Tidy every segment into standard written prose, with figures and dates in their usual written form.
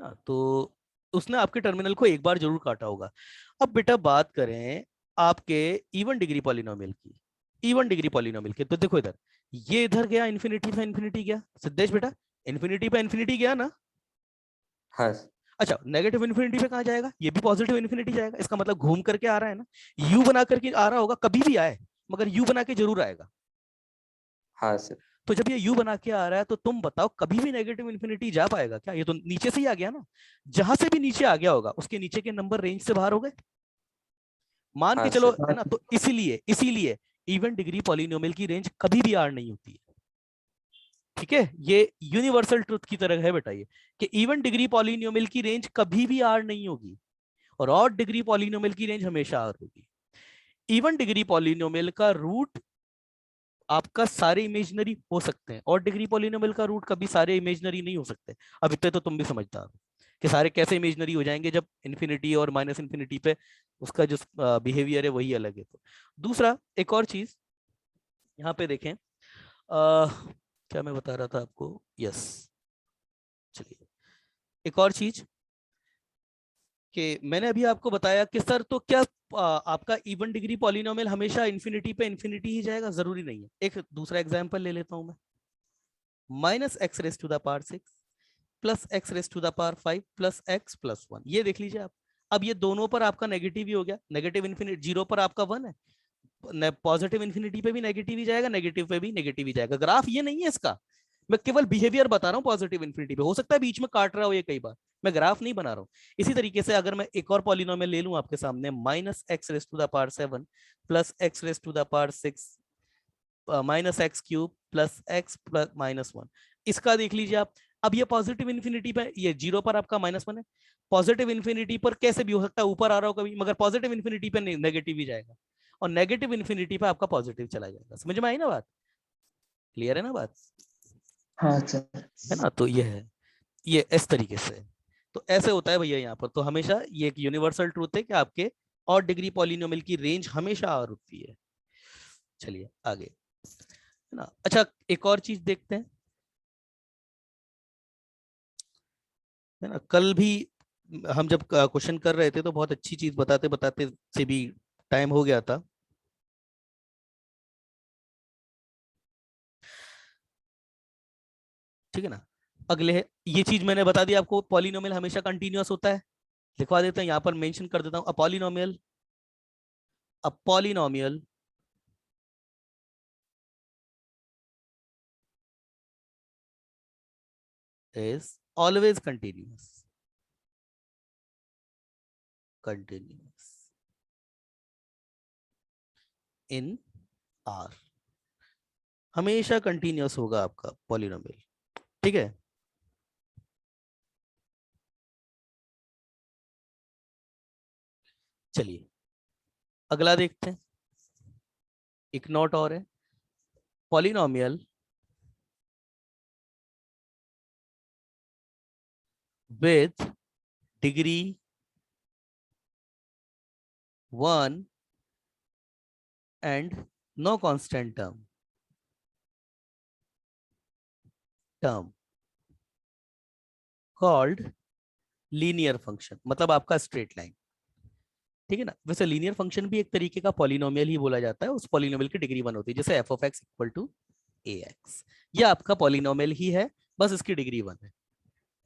ना। तो उसने आपके टर्मिनल को एक बार जरूर काटा होगा। अब बेटा बात करें आपके इवन डिग्री पॉलिनोमियल की, इवन डिग्री पॉलिनोमियल की, तो देखो इधर, ये इधर गया इन्फिनिटी पे इन्फिनिटी गया, सिद्धेश बेटा इन्फिनिटी पे इन्फिनिटी गया ना। हाँ अच्छा, नेगेटिव इन्फिनिटी पे कहाँ जाएगा, ये भी पॉजिटिव इन्फिनिटी जाएगा, इसका मतलब घूम करके आ रहा है ना, यू बना करके आ रहा होगा, कभी भी आए मगर यू बना के जरूर आएगा। हाँ सर। तो जब ये यू बना के आ रहा है तो तुम बताओ कभी भी नेगेटिव इन्फिनिटी जा पाएगा क्या, ये तो नीचे से ही आ गया ना, जहां से भी नीचे आ गया होगा उसके नीचे के नंबर रेंज से बाहर हो गए, मान के हाँ चलो, सर। है ना। तो इसीलिए इसीलिए इवन डिग्री पॉलिनोमियल की रेंज कभी भी आर नहीं होती है। ठीक है, ये यूनिवर्सल ट्रुथ की तरह है बेटा ये, कि इवन डिग्री पॉलिनोमियल की रेंज कभी भी आर नहीं होगी और ऑड डिग्री पॉलिनोमियल की रेंज हमेशा आर होगी। इवन डिग्री पॉलिनोमियल का रूट आपका सारे इमेजिनरी हो सकते हैं, और डिग्री पॉलिनोमियल का रूट कभी सारे इमेजिनरी नहीं हो सकते। अब इतने तो तुम भी समझदार हो कि सारे कैसे इमेजिनरी हो जाएंगे, जब इन्फिनिटी और माइनस इन्फिनिटी पे उसका जो बिहेवियर है वही अलग है। तो दूसरा एक और चीज यहाँ पे देखें, क्या मैं बता रहा था आपको, यस, चलिए एक और चीज कि मैंने अभी आपको बताया कि सर तो क्या आपका इवन डिग्री पॉलिनोमियल हमेशा इन्फिनिटी पे इन्फिनिटी ही जाएगा, जरूरी नहीं है। एक दूसरा एग्जांपल ले लेता हूं मैं, minus x raise to the power 6 plus x raise to the power 5 plus x plus 1, ये देख लीजिए आप। अब ये दोनों पर आपका नेगेटिव ही हो गया, नेगेटिव इन्फिनिटी, जीरो पर आपका 1 है, पॉजिटिव इन्फिनिटी पे भी नेगेटिव ही जाएगा, नेगेटिव पे भी नेगेटिव ही जाएगा। ग्राफ ये नहीं है इसका, मैं केवल बिहेवियर बता रहा हूँ पॉजिटिव इन्फिनिटी पे, हो सकता है बीच में काट रहा हो ये कई बार, मैं ग्राफ नहीं बना रहा हूँ। इसी तरीके से अगर मैं एक और पॉलिनोमियल ले लूं आपके सामने, minus x raise to the power 7 plus x raise to the power 6 minus x cube plus x plus minus 1, इसका देख लीजिए आप। अब ये पॉजिटिव इन्फिनिटी पे, ये जीरो पर आपका -1 है, पॉजिटिव इन्फिनिटी पर कैसे भी हो सकता है ऊपर आ रहा हो कभी, मगर पॉजिटिव इन्फिनिटी पे नेगेटिव ही जाएगा, और नेगेटिव इन्फिनिटी पे आपका पॉजिटिव चला जाएगा। समझ में आई ना बात, क्लियर है ना बात, हाँ सर। है ना। तो ये है, ये इस तरीके से, तो ऐसे होता है भैया यहाँ पर। तो हमेशा ये एक यूनिवर्सल ट्रूथ है कि आपके और डिग्री पॉलिनोमियल की रेंज हमेशा आर होती है। चलिए आगे, है ना। अच्छा एक और चीज देखते हैं, है ना। कल भी हम जब क्वेश्चन कर रहे थे तो बहुत अच्छी चीज बताते बताते से भी टाइम हो गया था। ठीक है ना। अगले है, ये चीज मैंने बता दी आपको, पॉलिनोमियल हमेशा कंटिन्यूअस होता है, लिखवा देते हैं यहाँ पर, मेंशन कर देता हूँ, a polynomial is always continuous in R, हमेशा कंटिन्यूअस होगा आपका पॉलिनोमियल। ठीक है, चलिए अगला देखते हैं, एक नोट और है, polynomial with degree 1 and no constant term called linear function, मतलब आपका स्ट्रेट लाइन। ठीक है ना, वैसे लीनियर फंक्शन भी एक तरीके का पॉलिनोमियल ही बोला जाता है, उस पॉलिनोमियल की डिग्री 1 होती है, जैसे f of x equal to a x, यह आपका पॉलिनोमियल ही है, बस इसकी डिग्री 1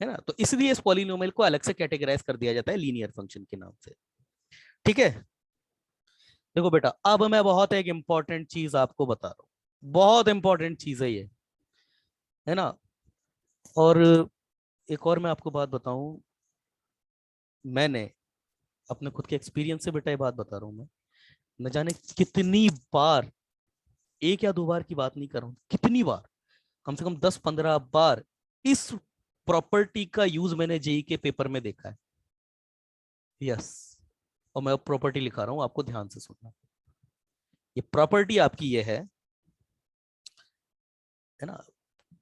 है ना। तो इसलिए इस पॉलिनोमियल को अलग से कैटेगराइज कर दिया जाता है लीनियर फंक्शन के नाम से। ठीक है, देखो बेटा अब मैं बहुत एक इंपॉर्टेंट चीज आपको बता रहा हूँ, बहुत इंपॉर्टेंट चीज है ये, है ना। और एक और मैं आपको बात बताऊं, मैंने अपने खुद के एक्सपीरियंस से बेटा ये बात बता रहा हूँ मैं, न जाने कितनी बार, एक या दो बार की बात नहीं कर रहा हूँ, कितनी बार, कम से कम 10-15 बार इस प्रॉपर्टी का यूज मैंने जेई के पेपर में देखा है। यस, और मैं अब प्रॉपर्टी लिखा रहा हूं, आपको ध्यान से सुनना। ये प्रॉपर्टी आपकी ये है ना,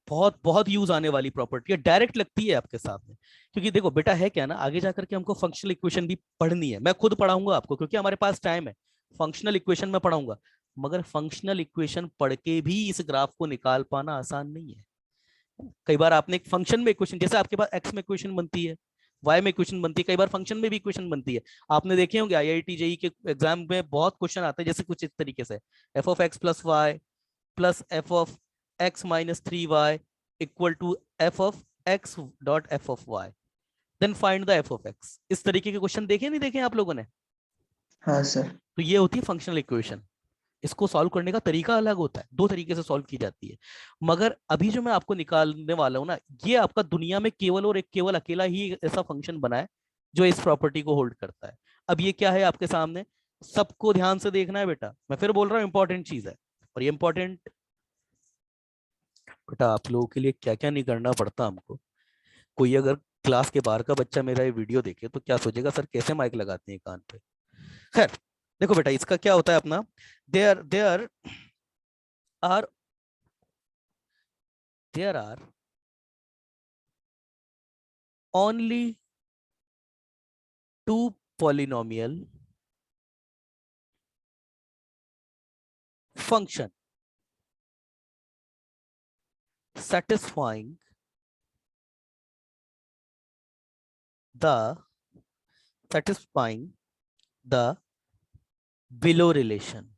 बहुत बहुत यूज आने वाली प्रॉपर्टी है, डायरेक्ट लगती है आपके साथ में। क्योंकि देखो बेटा है क्या ना, आगे जाकर के हमको फंक्शनल इक्वेशन भी पढ़नी है, मैं खुद पढ़ाऊंगा आपको क्योंकि हमारे पास टाइम है, फंक्शनल इक्वेशन में पढ़ाऊंगा, मगर फंक्शनल इक्वेशन पढ़ के भी इस ग्राफ को निकाल पाना आसान नहीं है। कई बार आपने एक फंक्शन में इक्वेशन, जैसे आपके पास एक्स में इक्वेशन बनती है, वाई में इक्वेशन बनती है, कई बार फंक्शन में भी इक्वेशन बनती है। आपने देखे होंगे आईआईटी जेई के एग्जाम में बहुत क्वेश्चन आते हैं जैसे कुछ इस तरीके से, f of x plus y plus f of x minus 3y equal to f of x dot f of y, then find the f of x. इस तरीके के क्वेश्चन देखे नहीं देखे आप लोगों ने? हाँ सर। तो ये होती है फंक्शनल इक्वेशन। इसको सॉल्व करने का तरीका अलग होता है, दो तरीके से सॉल्व की जाती है। मगर अभी जो मैं आपको निकालने वाला हूं ना, ये आपका दुनिया में केवल और एक केवल अकेला ही ऐसा फंक्शन बना है जो इस प्रॉपर्टी को होल्ड करता है। अब ये क्या है आपके सामने, सबको ध्यान से देखना है बेटा, मैं फिर बोल रहा हूं इंपॉर्टेंट चीज है। और ये इंपॉर्टेंट बेटा आप लोगों के लिए क्या क्या नहीं करना पड़ता हमको। कोई अगर क्लास के बाहर का बच्चा मेरा ये वीडियो देखे तो क्या सोचेगा, सर कैसे माइक लगाते हैं कान पे। खैर देखो बेटा, इसका क्या होता है अपना, there there are there are only two polynomial function satisfying the satisfying the below relation।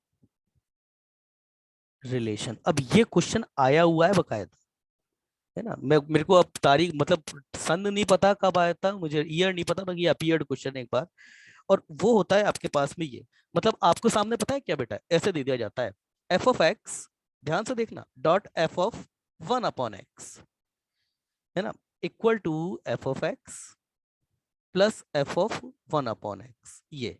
अब ये क्वेश्चन आया हुआ है बकायदा, है ना। मैं मेरे को अब तारीख मतलब सन नहीं पता कब आया था, मुझे ईयर नहीं पता, बाकी अपीयर्ड क्वेश्चन एक बार। और वो होता है आपके पास में ये, मतलब आपको सामने पता है क्या बेटा, ऐसे दे दिया जाता है एफ ऑफ एक्स, ध्यान से देखना, डॉट एफ ऑफ 1/x, है ना, equal to f of x plus f of 1/x, ये।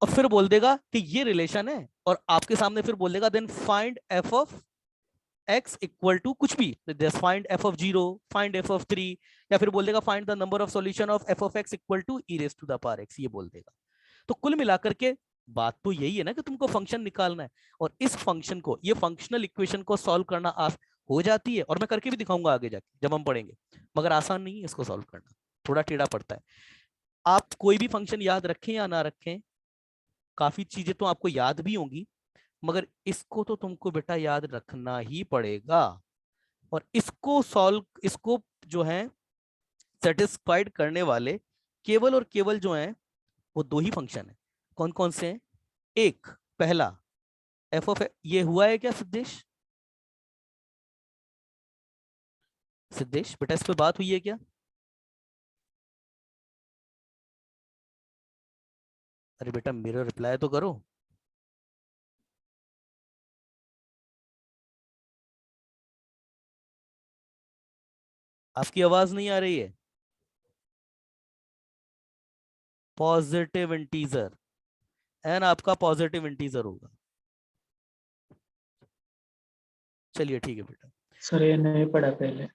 और फिर बोल देगा कि ये रिलेशन है, और आपके सामने फिर बोल देगा then find f of x equal to कुछ भी, find f of 0, find f of 3, या फिर बोल देगा find the number of solution of f of x equal to e raise to the power x, ये बोल देगा। तो कुल मिलाकर के बात तो यही है ना कि तुमको फंक्शन निकालना है, और इस फंक्शन को, ये फंक्शनल इक्वेशन को सॉल्व करना हो जाती है, और मैं करके भी दिखाऊंगा आगे जाके जब हम पढ़ेंगे। मगर आसान नहीं है इसको सॉल्व करना, थोड़ा टेढ़ा पड़ता है। आप कोई भी फंक्शन याद रखें या ना रखें, काफी चीजें तो आपको याद भी होंगी, मगर इसको तो तुमको बेटा याद रखना ही पड़ेगा। और इसको सॉल्व, इसको जो है सेटिस्फाइड करने वाले केवल और केवल जो है वो दो ही फंक्शन है। कौन कौन से हैं? एक, पहला एफ ऑफ, ये हुआ है क्या सिद्धेश? सिद्धेश बेटा इस पे बात हुई है क्या? अरे बेटा मेरा रिप्लाई तो करो। आपकी आवाज नहीं आ रही है। पॉजिटिव इंटीजर, एन आपका पॉजिटिव इंटीजर होगा। चलिए ठीक है बेटा। सर ये नहीं पढ़ा पहले।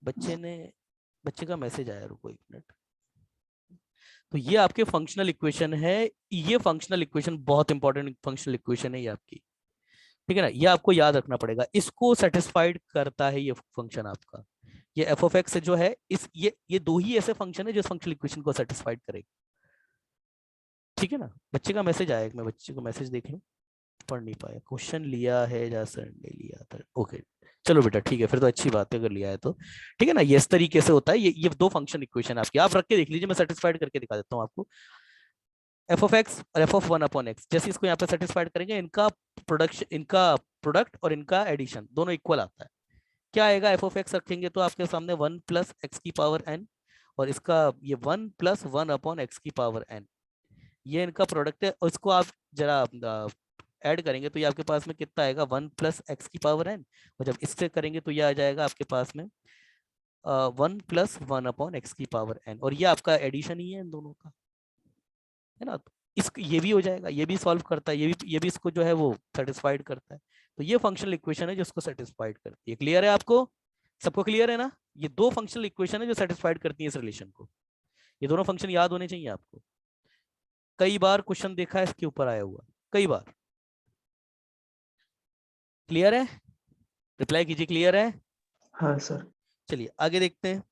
बच्चे ने, बच्चे का मैसेज आया, रुको एक मिनट। तो ये आपके फंक्शनल इक्वेशन है, ये फंक्शनल इक्वेशन बहुत इंपॉर्टेंट फंक्शनल इक्वेशन है ये आपकी, ठीक है ना। ये आपको याद रखना पड़ेगा, इसको सेटिस्फाइड करता है ये फंक्शन आपका। ये एफ ऑफ एक्स जो है, इस ये दो ही ऐसे फंक्शन है जो फंक्शनल इक्वेशन को सेटिस्फाइड करेगा, ठीक है ना। बच्चे का मैसेज आया, मैं बच्चे को मैसेज देख लूं। पढ़ नहीं पाया, क्वेश्चन लिया है या सर ने लिया था, ओके। चलो बेटा ठीक है, फिर तो अच्छी बात है अगर लिया है तो, ठीक है ना। ये इस तरीके से होता है, ये दो फंक्शन इक्वेशन आपकी, आप रख के देख लीजिए, मैं सेटिस्फाइड करके दिखा देता हूँ आपको। एफ ऑफ एक्स और एफ ऑफ 1/x, जैसे इसको यहाँ पे सेटिस्फाइड करेंगे, इनका प्रोडक्शन, इनका प्रोडक्ट और इनका एडिशन दोनों इक्वल आता है। क्या आएगा, एफ ऑफ एक्स रखेंगे तो आपके सामने 1 प्लस एक्स की पावर एन, और इसका ये 1 प्लस 1/x की पावर एन, ये इनका प्रोडक्ट है। और इसको आप जरा ऐड करेंगे तो ये आपके पास में कितना आएगा, 1 प्लस एक्स की पावर एन, और जब इससे करेंगे तो ये आ जाएगा आपके पास में 1 प्लस 1/x की पावर एन, और ये आपका एडिशन ही है इन दोनों का, है ना। तो इस ये भी हो जाएगा, ये भी सॉल्व करता है, ये भी इसको जो है वो सेटिस्फाइड करता है। तो ये फंक्शनल इक्वेशन है जो इसको सेटिस्फाइड करती है। क्लियर है आपको, सबको क्लियर है ना? ये दो फंक्शनल इक्वेशन है जो सेटिस्फाइड करती है इस रिलेशन को। ये दोनों फंक्शन याद होने चाहिए आपको, कई बार क्वेश्चन देखा है इसके ऊपर आया हुआ, कई बार। क्लियर है? रिप्लाई कीजिए, क्लियर है? हाँ सर। चलिए आगे देखते हैं।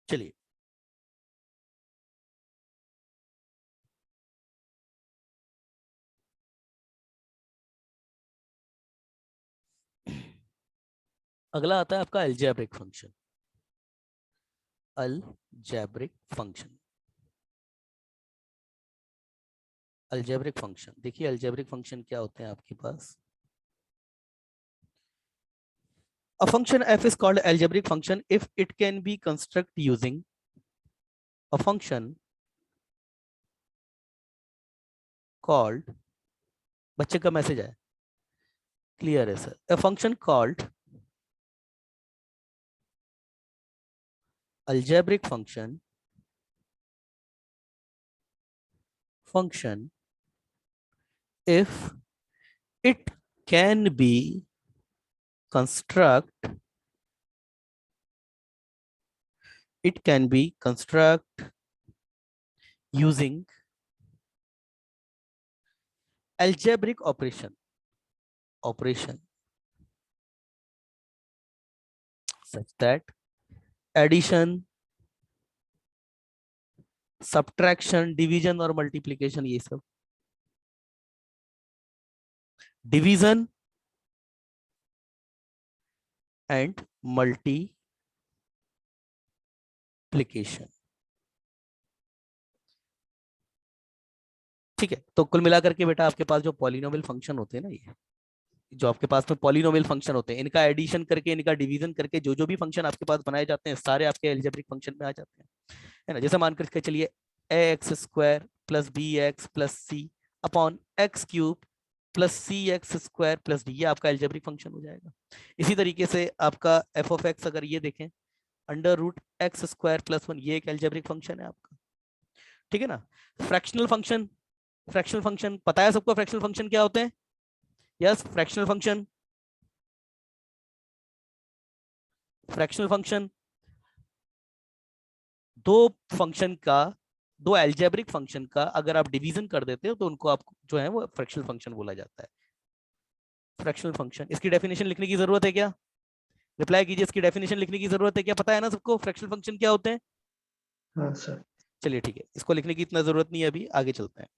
चलिए अगला आता है आपका algebraic function. Algebraic function, algebraic function देखिए, अलजेब्रिक फंक्शन क्या होते हैं आपके पास। A function f is called algebraic function if it can be constructed using a function called, बच्चे का मैसेज आया, क्लियर है sir, a function called algebraic function if it can be construct using algebraic operation such that addition, subtraction, division और multiplication, ये सब division and multiplication। ठीक है, तो कुल मिलाकर के बेटा आपके पास जो पॉलिनोमियल फंक्शन होते हैं ना, ये जो आपके पास में पॉलिनोमियल फंक्शन होते हैं, इनका एडिशन करके, इनका डिवीजन करके जो भी फंक्शन आपके पास बनाए जाते हैं, सारे आपके अलजेब्रिक फंक्शन में आ जाते हैं, है ना। जैसे मान करके चलिए ax square plus bx plus c upon X cube plus C X square plus D, ये आपका अलजेब्रिक फंक्शन हो जाएगा। इसी तरीके से आपका एफ ऑफ एक्स अगर ये देखें, under root x square plus 1, ये एक अलजेब्रिक फंक्शन है आपका, ठीक है ना। फ्रैक्शनल फंक्शन, फ्रैक्शनल फंक्शन पता है सबको, फ्रैक्शनल फंक्शन क्या होते हैं? Yes, fractional function, fractional function दो फंक्शन का, दो अलजेब्रिक फंक्शन का अगर आप डिवीजन कर देते हो तो उनको आप जो है वो फ्रैक्शनल फंक्शन बोला जाता है। फ्रैक्शनल फंक्शन, इसकी डेफिनेशन लिखने की जरूरत है क्या? रिप्लाई कीजिए, इसकी डेफिनेशन लिखने की जरूरत है क्या? पता है ना सबको फ्रैक्शनल फंक्शन क्या होते हैं? हाँ सर। चलिए ठीक है, इसको लिखने की इतना जरूरत नहीं है, अभी आगे चलते हैं।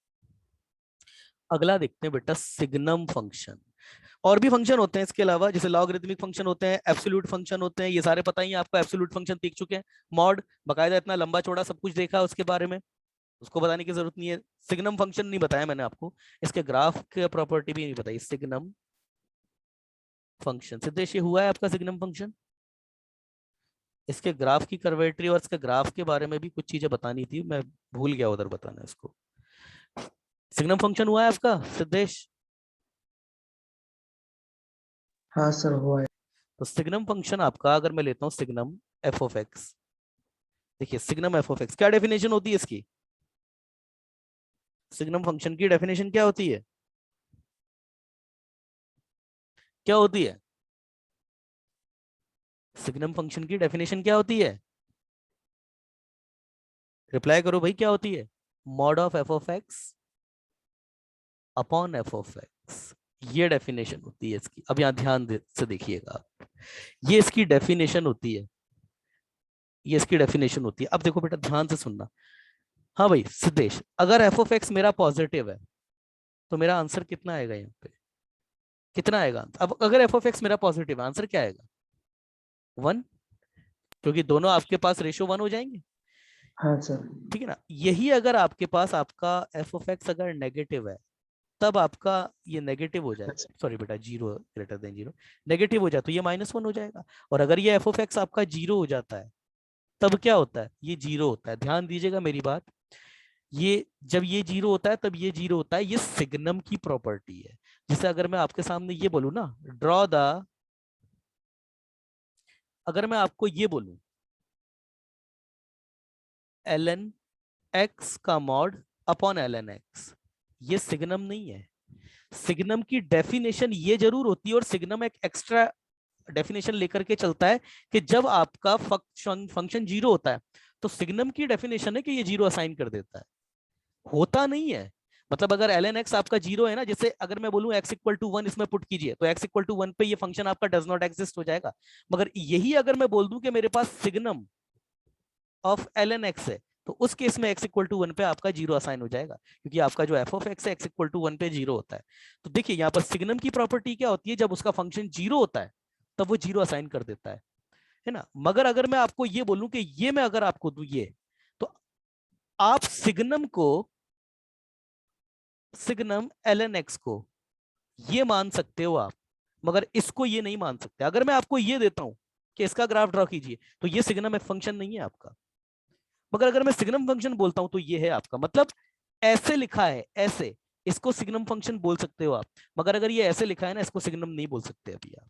अगला देखते हैं बेटा सिग्नम फंक्शन। और भी फंक्शन होते हैं इसके अलावा, जैसे लॉगरिथमिक फंक्शन होते हैं, एब्सोल्यूट फंक्शन होते हैं, ये सारे पता ही है आपको। एब्सोल्यूट फंक्शन देख चुके हैं, मॉड बकायदा इतना लंबा चौड़ा सब कुछ देखा है उसके बारे में, उसको बताने की जरूरत नहीं है। सिग्नम फंक्शन नहीं बताया मैंने आपको, इसके ग्राफ के प्रॉपर्टी भी नहीं बताई। सिग्नम फंक्शन, सिद्धेश ये हुआ है आपका सिग्नम फंक्शन, इसके ग्राफ की कर्वेटरी और इसके ग्राफ के बारे में भी कुछ चीजें बतानी थी, मैं भूल गया उधर बताना इसको। सिग्नम फंक्शन हुआ है आपका सिद्धेश? हाँ सर हुआ है। तो सिग्नम फंक्शन आपका अगर मैं लेता हूँ सिग्नम एफ ऑफ एक्स, देखिए सिग्नम एफ ऑफ एक्स क्या डेफिनेशन होती है इसकी? सिग्नम फंक्शन की डेफिनेशन क्या होती है? क्या होती है? सिग्नम फंक्शन की डेफिनेशन क्या होती है? रिप्लाई करो भाई, क्या होती है? Mod of f of x upon F of x, ये डेफिनेशन होती है इसकी। अब यहां ध्यान से देखिएगा आप, ये इसकी डेफिनेशन होती है, ये इसकी डेफिनेशन होती है। अब देखो बेटा ध्यान से सुनना। हाँ भाई सिद्धेश, अगर एफ ऑफ एक्स मेरा पॉजिटिव है तो मेरा आंसर कितना आएगा यहाँ पे? कितना आएगा? अब अगर एफ ऑफ एक्स मेरा पॉजिटिव है, आंसर क्या आएगा? 1, क्योंकि दोनों आपके पास रेशियो 1 हो जाएंगे, हाँ सर। ठीक है ना। यही अगर आपके पास आपका एफ ऑफ एक्स अगर नेगेटिव है, तब आपका ये नेगेटिव हो जाए, अच्छा। सॉरी बेटा, 0 ग्रेटर देन 0, नेगेटिव हो जाए तो ये -1 हो जाएगा। और अगर ये एफ ऑफ एक्स आपका 0 हो जाता है, तब क्या होता है? ये 0 होता है। ध्यान दीजिएगा मेरी बात, ये जब ये 0 होता है तब ये 0 होता है, ये सिग्नम की प्रॉपर्टी है। जैसे अगर मैं आपके सामने ये बोलूं ना, ड्रॉ द, अगर मैं आपको ये बोलूं ln x का मॉड अपॉन ln x, ये सिग्नम नहीं है। सिग्नम की डेफिनेशन ये जरूर होती है, और सिग्नम एक एक्स्ट्रा डेफिनेशन लेकर के चलता है कि जब आपका फंक्शन 0 होता है तो सिग्नम की डेफिनेशन है कि ये 0 असाइन कर देता है, होता नहीं है। मतलब अगर ln x आपका 0 है ना, जैसे अगर मैं बोलूं x इक्वल टू 1 इसमें पुट कीजिए, तो x इक्वल टू 1 पे ये फंक्शन आपका डज नॉट एग्जिस्ट हो जाएगा। मगर यही अगर मैं बोल दूं कि मेरे पास सिग्नम ऑफ ln x है, तो उस केस में x इक्वल टू 1 पे आपका 0 असाइन हो जाएगा, क्योंकि आपका जो f ऑफ x है x इक्वल टू 1 पे 0 होता है। तो देखिए यहाँ पर सिग्नम की प्रॉपर्टी क्या होती है, जब उसका फंक्शन 0 होता है तब वो 0 असाइन कर देता है ना। मगर अगर मैं आपको ये बोलूं कि ये मैं अगर आपको दूं ये, तो आप सिग्नम ln x को ये मान सकते हो आप, मगर इसको ये नहीं मान सकते। अगर मैं आपको ये देता हूं कि इसका ग्राफ ड्रॉ कीजिए, तो ये सिग्नम फंक्शन नहीं है आपका। मगर अगर मैं सिग्नम फंक्शन बोलता हूं तो ये है आपका। मतलब ऐसे लिखा है ऐसे, इसको सिग्नम फंक्शन बोल सकते हो आप, मगर अगर ये ऐसे लिखा है ना, इसको सिग्नम नहीं बोल सकते अभी आप।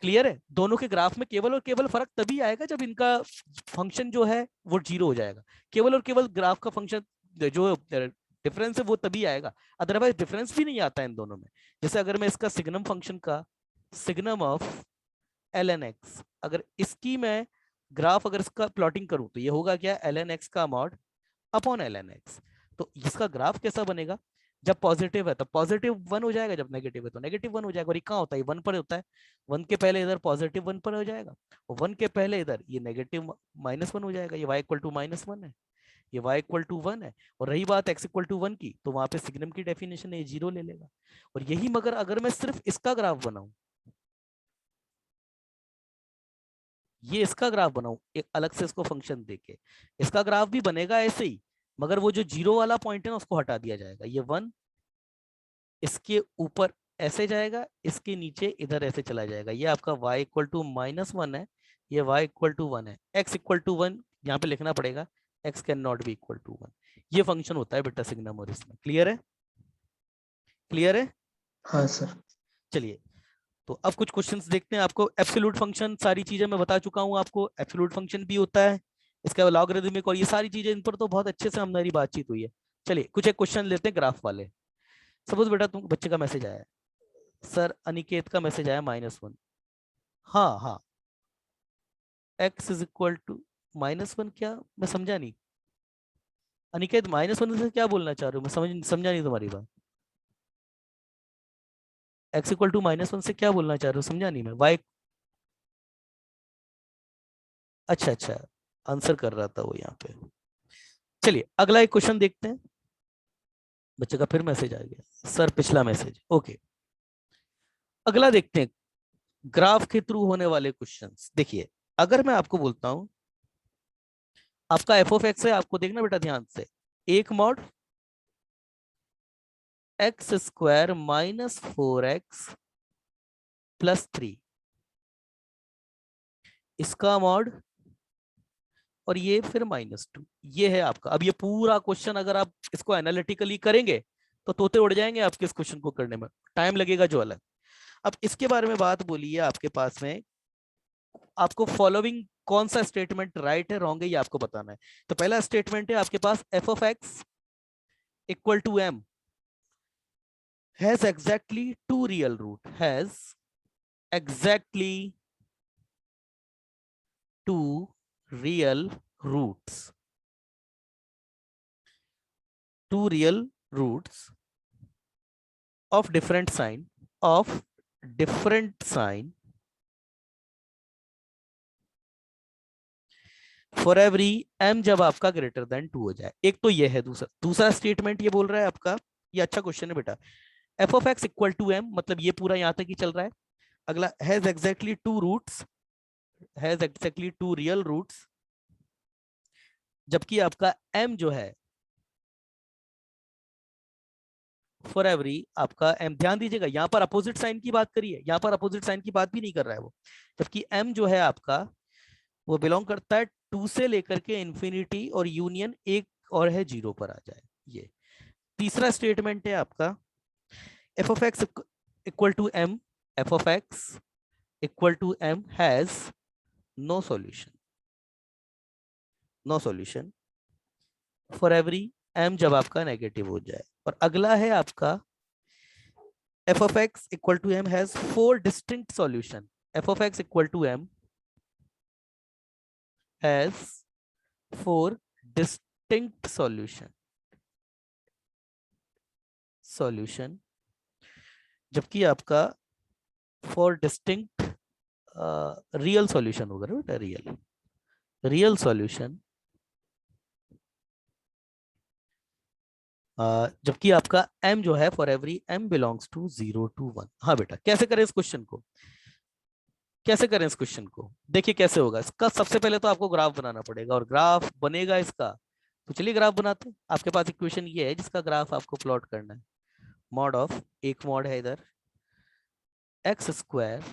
क्लियर है? दोनों के ग्राफ में केवल और केवल फर्क तभी आएगा जब इनका फंक्शन जो है वो 0 हो जाएगा। केवल और केवल ग्राफ का फंक्शन जो डिफरेंस है वो तभी आएगा, अदरवाइज डिफरेंस भी नहीं आता इन दोनों में। जैसे अगर मैं इसका सिग्नम फंक्शन का सिग्नम ऑफ ln x, अगर इसकी मैं ग्राफ अगर इसका प्लॉटिंग करूं तो ये होगा क्या, ln x का मॉड अपॉन ln x। तो इसका ग्राफ कैसा बनेगा, जब पॉजिटिव है तो +1 हो जाएगा, जब नेगेटिव है तो -1 हो जाएगा। और ये कहाँ होता है, 1 पर होता है। 1 के पहले इधर +1 पर हो जाएगा, और 1 के पहले इधर ये नेगेटिव -1 हो जाएगा। ये y इक्वल टू -1 है, ये y इक्वल टू 1 है। और रही बात x इक्वल टू 1 की, तो वहां पे सिग्नम की डेफिनेशन है, ये 0 ले लेगा। और यही मगर अगर मैं सिर्फ इसका ग्राफ बनाऊं, ये इसका ग्राफ बनाऊं एक अलग से इसको फंक्शन देके, इसका ग्राफ भी बनेगा ऐसे ही, मगर वो जो 0 वाला पॉइंट है ना उसको हटा दिया जाएगा। ये 1 इसके ऊपर ऐसे जाएगा, इसके नीचे इधर ऐसे चला जाएगा। ये आपका y इक्वल टू -1 है, ये y इक्वल टू 1 है। x इक्वल टू 1 यहाँ पे लिखना पड़ेगा, x can not be equal to 1। ये फंक्शन होता है बेटा सिग्नम और इसमें। क्लियर है? क्लियर है? हाँ सर। चलिए, तो अब कुछ क्वेश्चंस देखते हैं। आपको एब्सोल्यूट फंक्शन सारी चीजें मैं बता चुका हूं आपको, एब्सोल्यूट फंक्शन भी होता है, इसके अलावा लॉगरिदमिक और ये सारी चीजें, इन पर तो बहुत अच्छे से हमारी बातचीत हुई है। चलिए कुछ एक क्वेश्चन लेते हैं ग्राफ वाले। सपोज बेटा तुम बच्चे का मैसेज आया है, सर अनिकेत का मैसेज आया -1। हाँ हाँ, x इज इक्वल टू -1, क्या मैं समझा नहीं अनिकेत, -1 से क्या बोलना चाह रहे हो, मैं समझा नहीं तुम्हारी बात। x इक्वल टू -1 से क्या बोलना चाह रहे हो, समझा नहीं मैं। y, अच्छा अच्छा, आंसर कर रहा था वो यहाँ पे। चलिए अगला एक क्वेश्चन देखते हैं। बच्चे का फिर मैसेज आ गया, सर पिछला मैसेज, ओके। अगला देखते हैं, ग्राफ के थ्रू होने वाले क्वेश्चंस। देखिए अगर मैं आपको बोलता हूं आपका f(x) है, आपको देखना बेटा ध्यान से, एक मॉड x² - 4x + 3, इसका मॉड, और ये फिर -2, ये है आपका। अब ये पूरा क्वेश्चन अगर आप इसको एनालिटिकली करेंगे तो तोते उड़ जाएंगे आपके इस क्वेश्चन को करने में, टाइम लगेगा जो अलग। अब इसके बारे में बात बोली है आपके पास में, आपको फॉलोइंग कौन सा स्टेटमेंट राइट है रॉन्ग है ये आपको बताना है। तो पहला स्टेटमेंट है आपके पास, f(x) equal to m has exactly two real root, has exactly two real roots, two real roots of different sign for every m जब आपका ग्रेटर देन 2 हो जाए। एक तो ये है। दूसरा स्टेटमेंट ये बोल रहा है आपका, ये अच्छा क्वेश्चन है बेटा, f(x) इक्वल टू m, मतलब ये पूरा यहां तक ही चल रहा है। अगला has exactly two roots, has exactly two real roots, जबकि आपका m जो है फॉर एवरी आपका m, ध्यान दीजिएगा यहां पर अपोजिट साइन की बात करिए, यहां पर अपोजिट साइन की बात भी नहीं कर रहा है वो। जबकि m जो है आपका वो बिलोंग करता है 2 से लेकर के इंफिनिटी, और यूनियन एक और है 0 पर आ जाए। ये तीसरा स्टेटमेंट है आपका, f(x) equal to m, f(x) equal to m has no solution, no solution for every m जब आपका नेगेटिव हो जाए। और अगला है आपका, f(x) equal to m has 4 distinct solution, f(x) equal to m has 4 distinct solution, जबकि आपका 4 डिस्टिंक्ट रियल सॉल्यूशन होगा ना बेटा, रियल सॉल्यूशन, जबकि आपका m जो है for every m belongs to 0 to 1। हाँ बेटा, कैसे करें इस क्वेश्चन को, कैसे करें इस क्वेश्चन को? देखिए कैसे होगा इसका। सबसे पहले तो आपको ग्राफ बनाना पड़ेगा और ग्राफ बनेगा इसका। तो चलिए ग्राफ बनाते हैं। आपके पास इक्वेशन ये है जिसका ग्राफ आपको प्लॉट करना है। मॉड ऑफ, एक मॉड है इधर एक्स स्क्वायर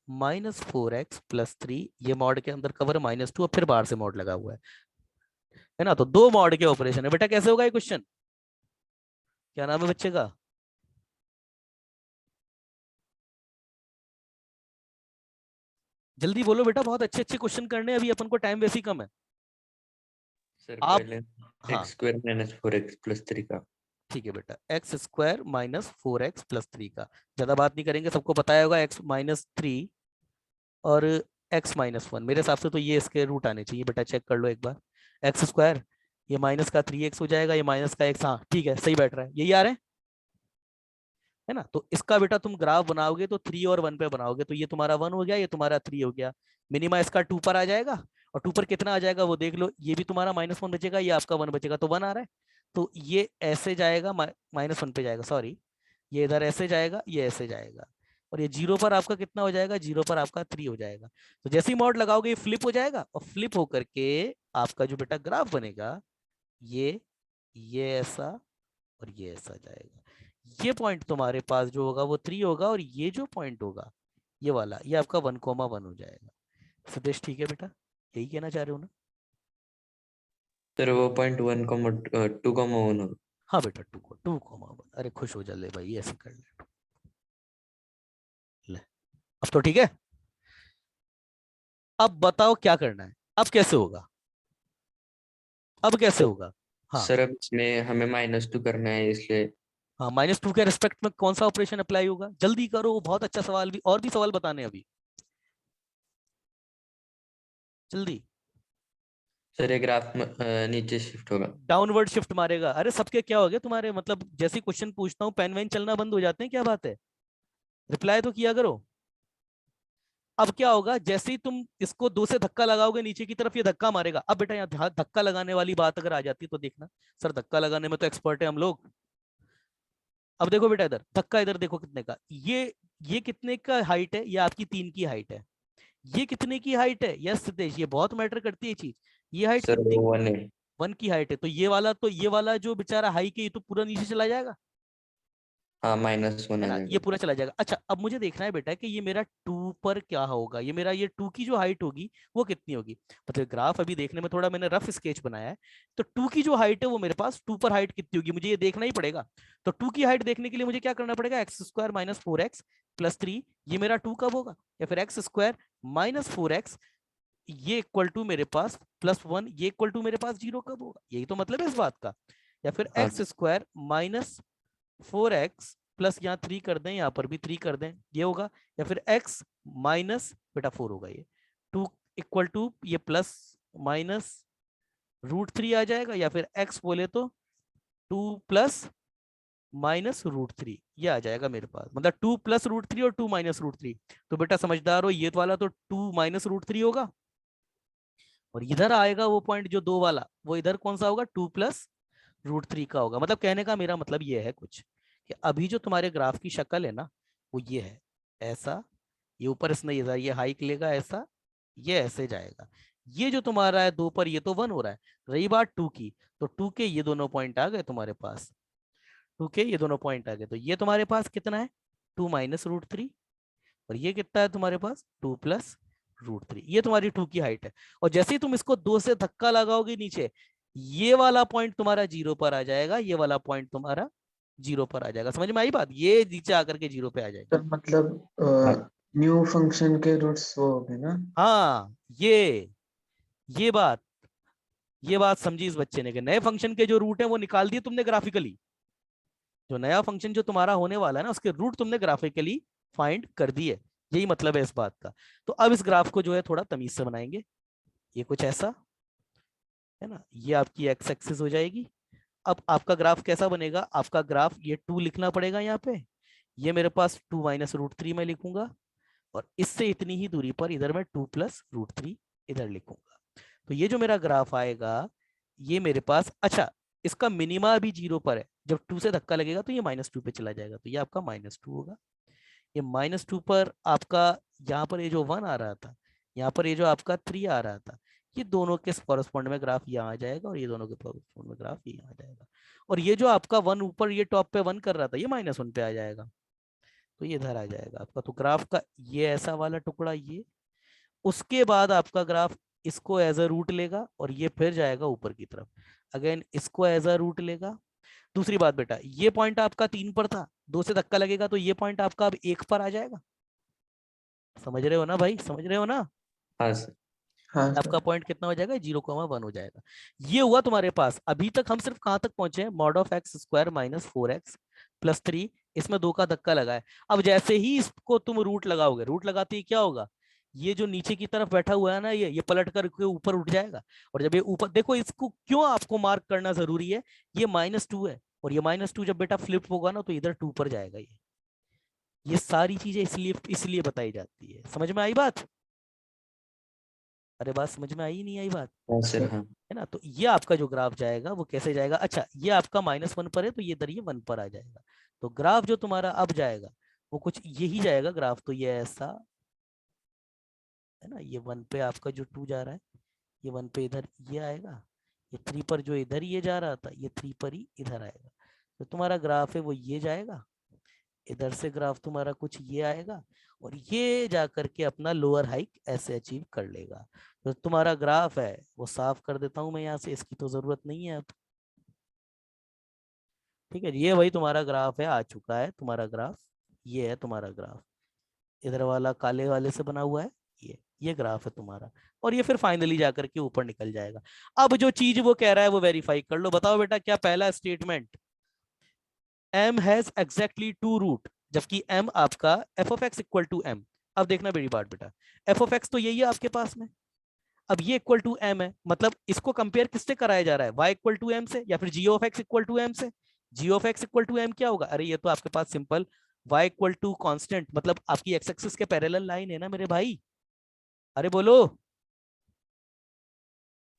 -4x+3, ये मॉड के अंदर कवर -2 और फिर बाहर से मॉड लगा हुआ है ना। तो दो मॉड के ऑपरेशन है बेटा। कैसे होगा ये क्वेश्चन? क्या नाम है बच्चे का? जल्दी बोलो बेटा, बहुत अच्छे अच्छे क्वेश्चन करने हैं, अभी अपन को टाइम वैसे ही कम है। सर आप पहले हाँ x² - 4x+3 का। ठीक है बेटा, x² - 4x+3 का। ज्यादा बात नहीं करेंगे, सबको पता होगा x-3 और x-1। मेरे हिसाब से तो ये इसके रूट आने चाहिए बेटा, चेक कर लो एक बार। x², ये माइनस का 3x हो जाएगा, ये माइनस का x, हाँ ठीक है सही बैठ रहा है, यही आ रहा है ना। तो इसका बेटा तुम ग्राफ बनाओगे तो 3 और 1 पे बनाओगे, तो ये तुम्हारा 1 हो गया, ये तुम्हारा 3 हो गया। मिनिमा इसका 2 पर आ जाएगा, और 2 पर कितना आ जाएगा वो देख लो। ये भी तुम्हारा -1 बचेगा, ये आपका 1 बचेगा, तो 1 आ रहा है। तो ये ऐसे जाएगा, -1 पे जाएगा, सॉरी ये इधर ऐसे जाएगा, ये ऐसे जाएगा, और ये 0 पर आपका कितना हो जाएगा? 0 पर आपका 3 हो जाएगा। तो जैसे ही मॉड लगाओगे ये फ्लिप हो जाएगा, और फ्लिप होकर के आपका जो बेटा ग्राफ बनेगा, ये ऐसा और ये ऐसा जाएगा। ये पॉइंट तुम्हारे पास जो होगा वो 3 होगा, और ये जो पॉइंट होगा ये वाला, ये आपका 1,1 हो जाएगा। सुदेश ठीक है बेटा, यही कहना चाह रहे हो ना? सर वो पॉइंट 2,1 होगा। हाँ बेटा 2,1। अरे खुश हो जा ले भाई, ऐसे कर ले। अब तो ठीक है। अब बताओ क्या करना है, अब कैसे होगा, अब कैसे तो होगा? हाँ सर अब इसमें हमें -2 करना है, इसलिए हाँ, -2 के रिस्पेक्ट में कौन सा ऑपरेशन अप्लाई होगा? जल्दी करो, बहुत अच्छा सवाल, भी और भी सवाल बताने हैं अभी, जल्दी। सर ये ग्राफ नीचे शिफ्ट होगा। डाउनवर्ड शिफ्ट मारेगा। अरे सबके क्या हो गया तुम्हारे, मतलब जैसे क्वेश्चन पूछता हूँ पेन वेन चलना बंद हो जाते हैं, क्या बात है? रिप्लाई तो किया करो। अब क्या होगा, जैसे ही तुम इसको 2 से धक्का लगाओगे नीचे की तरफ, ये धक्का मारेगा। अब बेटा यहाँ धक्का लगाने वाली बात अगर आ जाती है तो देखना, सर धक्का लगाने में तो एक्सपर्ट है हम लोग। अब देखो बेटा, इधर धक्का, इधर देखो कितने का, ये कितने का हाइट है? ये आपकी 3 की हाइट है। ये कितने की हाइट है? यस सिद्धेश, ये बहुत मैटर करती है चीज। ये हाइट सर कितने वो की? 1 है। 1 की हाइट है, तो ये वाला जो बेचारा हाई के, ये तो पूरा नीचे चला जाएगा, हाँ -1 है आ ना, ये जाएगा। पूरा चला जाएगा। अच्छा अब मुझे देखना है बेटा कि ये मेरा 2 पर क्या होगा, ये मेरा ये 2 की जो हाइट होगी वो कितनी होगी। मतलब ग्राफ अभी देखने में थोड़ा मैंने रफ स्केच बनाया है, तो 2 की जो हाइट है वो मेरे पास 2 पर हाइट कितनी होगी मुझे ये देखना ही पड़ेगा। तो 2 की हाइट देखने के लिए मुझे क्या करना पड़ेगा? x² - 4x+3, ये मेरा 2 कब होगा? या फिर x² - 4x, ये इक्वल टू मेरे पास +1, ये इक्वल टू मेरे पास 0 कब होगा? यही तो मतलब है इस बात का। या फिर हाँ x² - 4x प्लस यहाँ 3 कर दें, यहाँ पर भी 3 कर दें, ये होगा। या फिर x माइनस बेटा 4 होगा, ये 2 इक्वल टू ये +-√3 आ जाएगा। या फिर x बोले तो 2 + -√3, ये आ जाएगा मेरे पास। मतलब 2 +√3 और 2 -√3। तो बेटा समझदार हो, ये वाला तो 2 -√3 होगा, और इधर आएगा वो पॉइंट जो 2 वाला, वो इधर कौन सा होगा? 2 +√3 का होगा। मतलब कहने का मेरा मतलब ये है कुछ, कि अभी जो तुम्हारे ग्राफ की शक्ल है ना, वो ये है ऐसा, ये ऊपर इसने ये हाइक लेगा ऐसा, ये ऐसे जाएगा। ये जो तुम्हारा है 2 पर, ये तो 1 हो रहा है। रही बात 2 की, तो 2 के ये दोनों पॉइंट आ गए तुम्हारे पास, 2 के ये दोनों पॉइंट आ गए। तो ये तुम्हारे पास कितना है? 2 -√3, और ये कितना है तुम्हारे पास? 2 +√3। ये तुम्हारी 2 की हाइट है। और जैसे ही तुम इसको 2 से धक्का लगाओगे नीचे, ये वाला पॉइंट तुम्हारा 0 पर आ जाएगा, ये वाला पॉइंट तुम्हारा 0 पर आ जाएगा। समझ में आई बात? ये नीचे आकर के 0 पे आ जाएगा। सर मतलब न्यू फंक्शन के रूट्स वो हो गए ना। हाँ ये बात, ये बात समझी इस बच्चे ने, कि नए फंक्शन के जो रूट है वो निकाल दिए तुमने ग्राफिकली। जो नया फंक्शन जो तुम्हारा होने वाला है ना, उसके रूट तुमने ग्राफिकली फाइंड कर दिए। यही मतलब है इस बात का। तो अब इस ग्राफ को जो है थोड़ा तमीज से बनाएंगे। ये कुछ ऐसा है ना, ये आपकी एक्स एक्सिस हो जाएगी। अब आपका ग्राफ कैसा बनेगा? आपका ग्राफ, ये 2 लिखना पड़ेगा यहाँ पे, ये मेरे पास 2 -√3 में लिखूंगा, और इससे इतनी ही दूरी पर इधर मैं 2 +√3 इधर लिखूंगा। तो ये जो मेरा ग्राफ आएगा, ये मेरे पास, अच्छा इसका मिनिमा भी 0 पर है, जब 2 से धक्का लगेगा तो ये -2 पे चला जाएगा, तो ये आपका -2 होगा। ये -2 पर आपका यहाँ पर ये जो 1 आ रहा था, यहाँ पर ये जो आपका 3 आ रहा था, ये दोनों के कॉरस्पॉन्ड में ग्राफ यहाँ आ जाएगा और ये दोनों के कॉरस्पॉन्ड में ग्राफ यहाँ आ जाएगा। और ये जो आपका 1 ऊपर ये टॉप पे 1 कर रहा था, ये -1 पे आ जाएगा, तो ये इधर आ जाएगा आपका। तो ग्राफ का ये ऐसा वाला टुकड़ा, ये उसके बाद आपका ग्राफ इसको एज अ रूट लेगा और ये फिर जाएगा ऊपर की तरफ, अगेन इसको एज अ रूट लेगा। दूसरी बात बेटा, ये पॉइंट आपका 3 पर था, 2 से धक्का लगेगा तो ये पॉइंट आपका अब 1 पर आ जाएगा। समझ रहे हो ना भाई, समझ रहे हो ना? हाँ सर। हाँ आपका सर। पॉइंट कितना हो जाएगा, 0,1 हो जाएगा। ये हुआ तुम्हारे पास। अभी तक हम सिर्फ कहां तक पहुंचे हैं, mod of x square minus 4x plus 3, इसमें 2 का धक्का लगा है। अब जैसे ही इसको तुम रूट लगाओगे, रूट लगाते ही क्या होगा, ये जो नीचे की तरफ बैठा हुआ है ना, ये पलट कर के ऊपर उठ जाएगा। और जब ये ऊपर, देखो इसको क्यों आपको मार्क करना जरूरी है, ये -2 है और ये -2 जब बेटा फ्लिप होगा ना तो इधर 2 पर जाएगा। ये सारी चीजें इसलिए इसलिए बताई जाती है। समझ में आई बात? अरे बात समझ में आई नहीं आई बात? हाँ सर। हाँ है ना? तो ये आपका जो ग्राफ जाएगा वो कैसे जाएगा, अच्छा ये आपका -1 पर है तो ये इधर ये 1 पर आ जाएगा। तो ग्राफ जो तुम्हारा अब जाएगा वो कुछ यही जाएगा ग्राफ। तो ये ऐसा है ना, ये 1 पे आपका जो 2 जा रहा है, ये 1 पे इधर ये आएगा, ये 3 पर जो इधर ये जा रहा था, ये 3 पर ही इधर आएगा। तो तुम्हारा ग्राफ है वो ये जाएगा, इधर से ग्राफ तुम्हारा कुछ ये आएगा और ये जा करके अपना लोअर हाइक ऐसे अचीव कर लेगा। तो तुम्हारा ग्राफ है वो साफ कर देता हूं मैं यहाँ से, इसकी तो जरूरत नहीं है अब। ठीक है, ये वही तुम्हारा ग्राफ है, आ चुका है तुम्हारा ग्राफ। ये है तुम्हारा ग्राफ, इधर वाला काले वाले से बना हुआ है, ये ग्राफ है तुम्हारा। और ये फिर फाइनली जाकर के ऊपर निकल जाएगा। अब जो चीज वो कह रहा है वो वेरीफाई कर लो। बताओ बेटा, क्या पहला statement m has exactly 2 root, जबकि m आपका f of x equal to m। अब देखना मेरी बात बेटा, f of x तो यही है आपके पास में, अब ये इक्वल टू m है, मतलब इसको कंपेयर किससे कराया जा रहा है, y इक्वल टू m से या फिर g of x equal to m से। g of x equal to m क्या होगा, अरे ये तो आपके पास simple y equal to constant, मतलब आपकी एक्स एक्सिस के पैरेलल लाइन है ना मेरे भाई। अरे बोलो।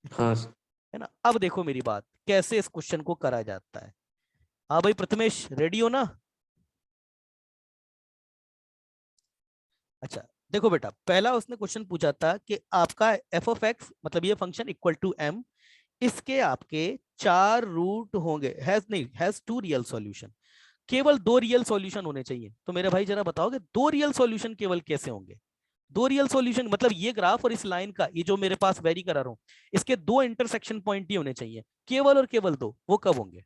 हाँ सर। है ना? अब देखो मेरी बात, कैसे इस क्वेश्चन को करा जाता है। हाँ भाई प्रथमेश, रेडी हो ना? अच्छा देखो बेटा, पहला उसने क्वेश्चन पूछा था कि आपका f of x, मतलब ये फंक्शन इक्वल टू m, इसके आपके 4 रूट होंगे, हैज 2 रियल सॉल्यूशन, केवल 2 रियल सॉल्यूशन होने चाहिए। तो मेरे भाई जरा बताओगे 2 रियल सॉल्यूशन केवल कैसे होंगे? 2 रियल सॉल्यूशन मतलब ये ग्राफ और इस लाइन का, ये जो मेरे पास वेरी करा रहा हूं, इसके 2 इंटरसेक्शन पॉइंट ही होने चाहिए, केवल और केवल 2। वो कब होंगे?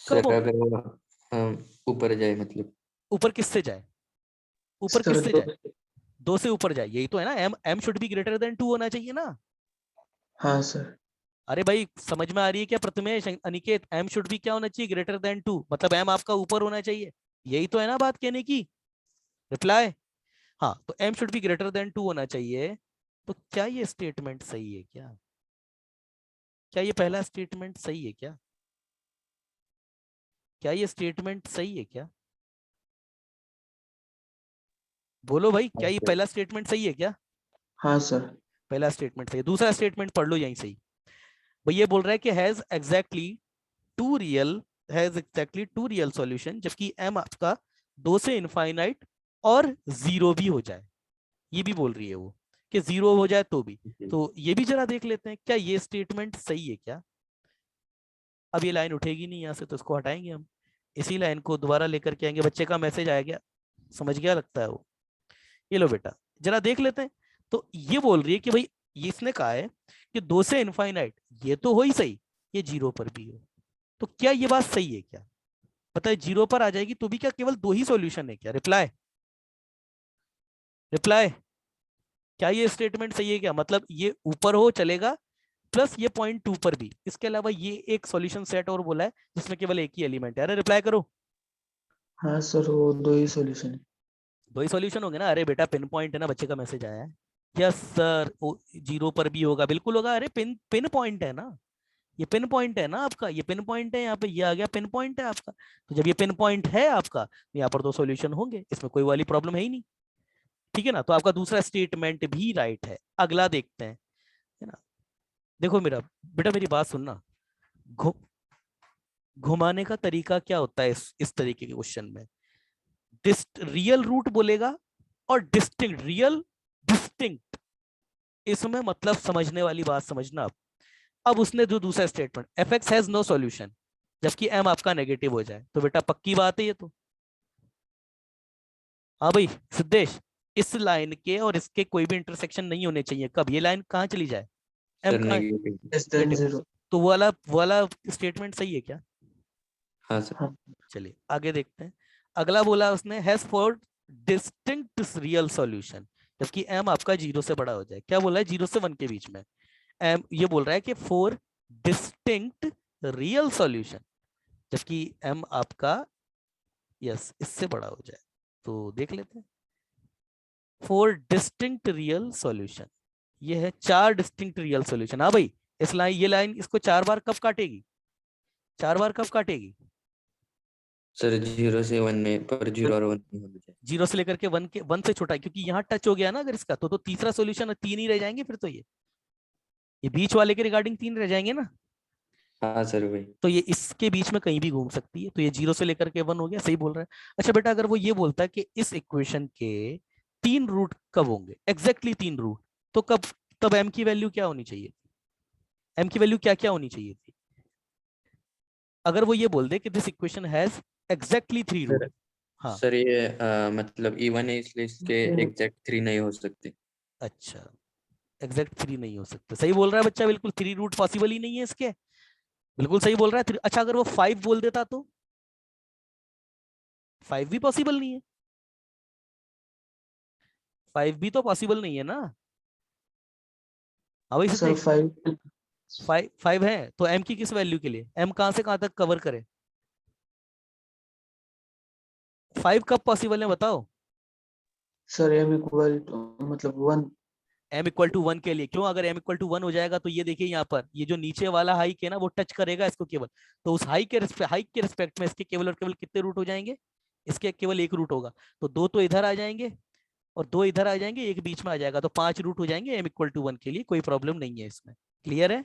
कब सर होंगे? अगर वो ऊपर जाए मतलब। ऊपर किससे जाए? ऊपर सर किससे तो जाए? 2 से ऊपर जाए, यही तो है ना। m should be greater than 2 होना चाहिए ना। हाँ सर। अरे भाई समझ में आ रही है क्या Prathamesh, Aniket? m should be क्या होना चाहिए, ग्रेटर देन 2, मतलब m आपका ऊपर होना चाहिए, यही तो है ना बात कहने की। रिप्लाई। हाँ, तो m should be greater than 2 होना चाहिए। तो क्या ये स्टेटमेंट सही है क्या? क्या ये पहला स्टेटमेंट सही है क्या? क्या ये स्टेटमेंट सही है क्या? बोलो भाई, क्या हाँ ये सर। पहला स्टेटमेंट सही है क्या? हाँ सर। पहला स्टेटमेंट सही है। दूसरा स्टेटमेंट पढ़ लो यहीं सही। भाई ये बोल रहा है कि has exactly two real solution, जबकि m आपका 2 से इनफाइनाइट और 0 भी हो जाए, ये भी बोल रही है वो कि 0 हो जाए तो भी। तो ये भी जरा देख लेते हैं, क्या ये स्टेटमेंट सही है क्या? अब ये लाइन उठेगी नहीं यहाँ से, तो इसको हटाएंगे हम, इसी लाइन को दोबारा लेकर के आएंगे। बच्चे का मैसेज आया गया, समझ गया लगता है वो। ये लो बेटा, जरा देख लेते हैं। तो ये बोल रही है कि भाई, ये इसने कहा है कि 2 से इनफाइनाइट, ये तो हो ही सही, ये 0 पर भी हो। तो क्या ये बात सही है क्या? बताए, 0 पर आ जाएगी तो भी क्या केवल 2 ही सॉल्यूशन है क्या? Reply, reply. क्या ये स्टेटमेंट सही है क्या? मतलब ये ऊपर हो चलेगा, प्लस ये पॉइंट 2 पर भी, इसके अलावा ये एक सॉल्यूशन सेट और बोला है जिसमें केवल एक ही एलिमेंट है। अरे रिप्लाई करो। हाँ सर, वो 2 ही सॉल्यूशन है। 2 ही सॉल्यूशन होंगे ना? अरे बेटा पिन पॉइंट है ना, बच्चे का मैसेज आया है। यस सर, 0 पर भी होगा, बिल्कुल होगा। अरे पिन पिन पॉइंट है ना, ये पिन पॉइंट है ना आपका, ये पिन पॉइंट है यहाँ पे, ये आ गया पिन पॉइंट है आपका। तो जब ये पिन पॉइंट है आपका, तो यहाँ पर 2 सॉल्यूशन होंगे, इसमें कोई वाली प्रॉब्लम है ही नहीं। ठीक है ना? तो आपका दूसरा स्टेटमेंट भी राइट है। अगला देखते हैं, है ना? देखो मेरा बेटा, मेरी बात सुनना। घुमाने का तरीका क्या होता है इस तरीके के क्वेश्चन में? रियल रूट बोलेगा और डिस्टिंक्ट, रियल डिस्टिंक्ट, इसमें मतलब समझने वाली बात समझना। अब उसने जो दूसरा statement f x has no solution, जबकि एम आपका नेगेटिव हो जाए, तो बेटा पक्की बात है ये तो। हाँ भाई सिद्धेश, इस लाइन के और इसके कोई भी इंटरसेक्शन नहीं होने चाहिए। कब ये लाइन कहाँ चली जाए, एम सर कहाँ, नेगेटिव। Less than negative. 0। तो वो वाला स्टेटमेंट सही है क्या? हाँ सर। हाँ चलिए आगे देखते हैं। अगला बोला उसने has for distinct real solution, जबकि एम आपका 0 से बड़ा हो जाए। क्या बोला है, 0 से 1 के बीच में। एम ये बोल रहा है कि फॉर डिस्टिंक्ट रियल सॉल्यूशन, जबकि एम आपका यस इससे बड़ा हो जाए। तो देख लेते हैं। फॉर डिस्टिंक्ट रियल सॉल्यूशन, ये है 4 डिस्टिंक्ट रियल सॉल्यूशन। हाँ भाई, इस लाइन, ये लाइन इसको 4 बार कब काटेगी, 4 बार कब काटेगी? सर 0 से 1 में, पर 0 और 1 में होना चाहिए। 0 से लेकर के 1 के 1 से छोटा है, क्योंकि यहाँ टच हो गया ना अगर इसका, तो तीसरा सॉल्यूशन 3 ही रह जाएंगे फिर तो। ये बीच वाले के रिगार्डिंग 3 रह जाएंगे ना। हाँ सर वही। तो ये इसके बीच में कहीं भी घूम सकती है, तो ये 0 से लेकर के 1 हो गया, सही बोल रहा है। अच्छा बेटा, अगर वो ये बोलता है कि इस इक्वेशन के 3 रूट कब होंगे, एग्जैक्टली 3 रूट, तो कब, तब एम की वैल्यू क्या होनी चाहिए, एम की वैल्यू क्या क्या होनी चाहिए थी? अगर वो ये बोल दे कि this equation has exactly 3 root. Sir हाँ सर ये मतलब इवन है, इसलिए इसके एग्जैक्ट 3 नहीं हो सकते। अच्छा, एग्जैक्ट 3 नहीं हो सकते, सही बोल रहा है बच्चा, बिल्कुल 3 रूट पॉसिबल ही नहीं है इसके, बिल्कुल सही बोल रहा है। अच्छा अगर वो 5 बोल देता तो 5 भी पॉसिबल नहीं है, 5 भी तो पॉसिबल नहीं है ना। हाँ भाई सर सिद्धेश, 5। 5 है तो एम की किस वैल्यू के लिए, एम कहां से कहां तक कवर करे, 5 कब पॉसिबल है बताओ? सर m इक्वल टू मतलब 1। एम इक्वल टू 1 के लिए क्यों, अगर एम इक्वल टू 1 हो जाएगा तो ये देखिए यहाँ पर ये जो नीचे वाला हाइक है ना वो टच करेगा इसको केवल, तो उस हाइक के रिस्पेक्ट में इसके केवल और केवल कितने रूट हो जाएंगे, इसके केवल 1 रूट होगा। तो 2 तो इधर आ जाएंगे और 2 इधर आ जाएंगे, एक बीच में आ जाएगा, तो 5 रूट हो जाएंगे एम इक्वल टू 1 के लिए, कोई प्रॉब्लम नहीं है इसमें। क्लियर है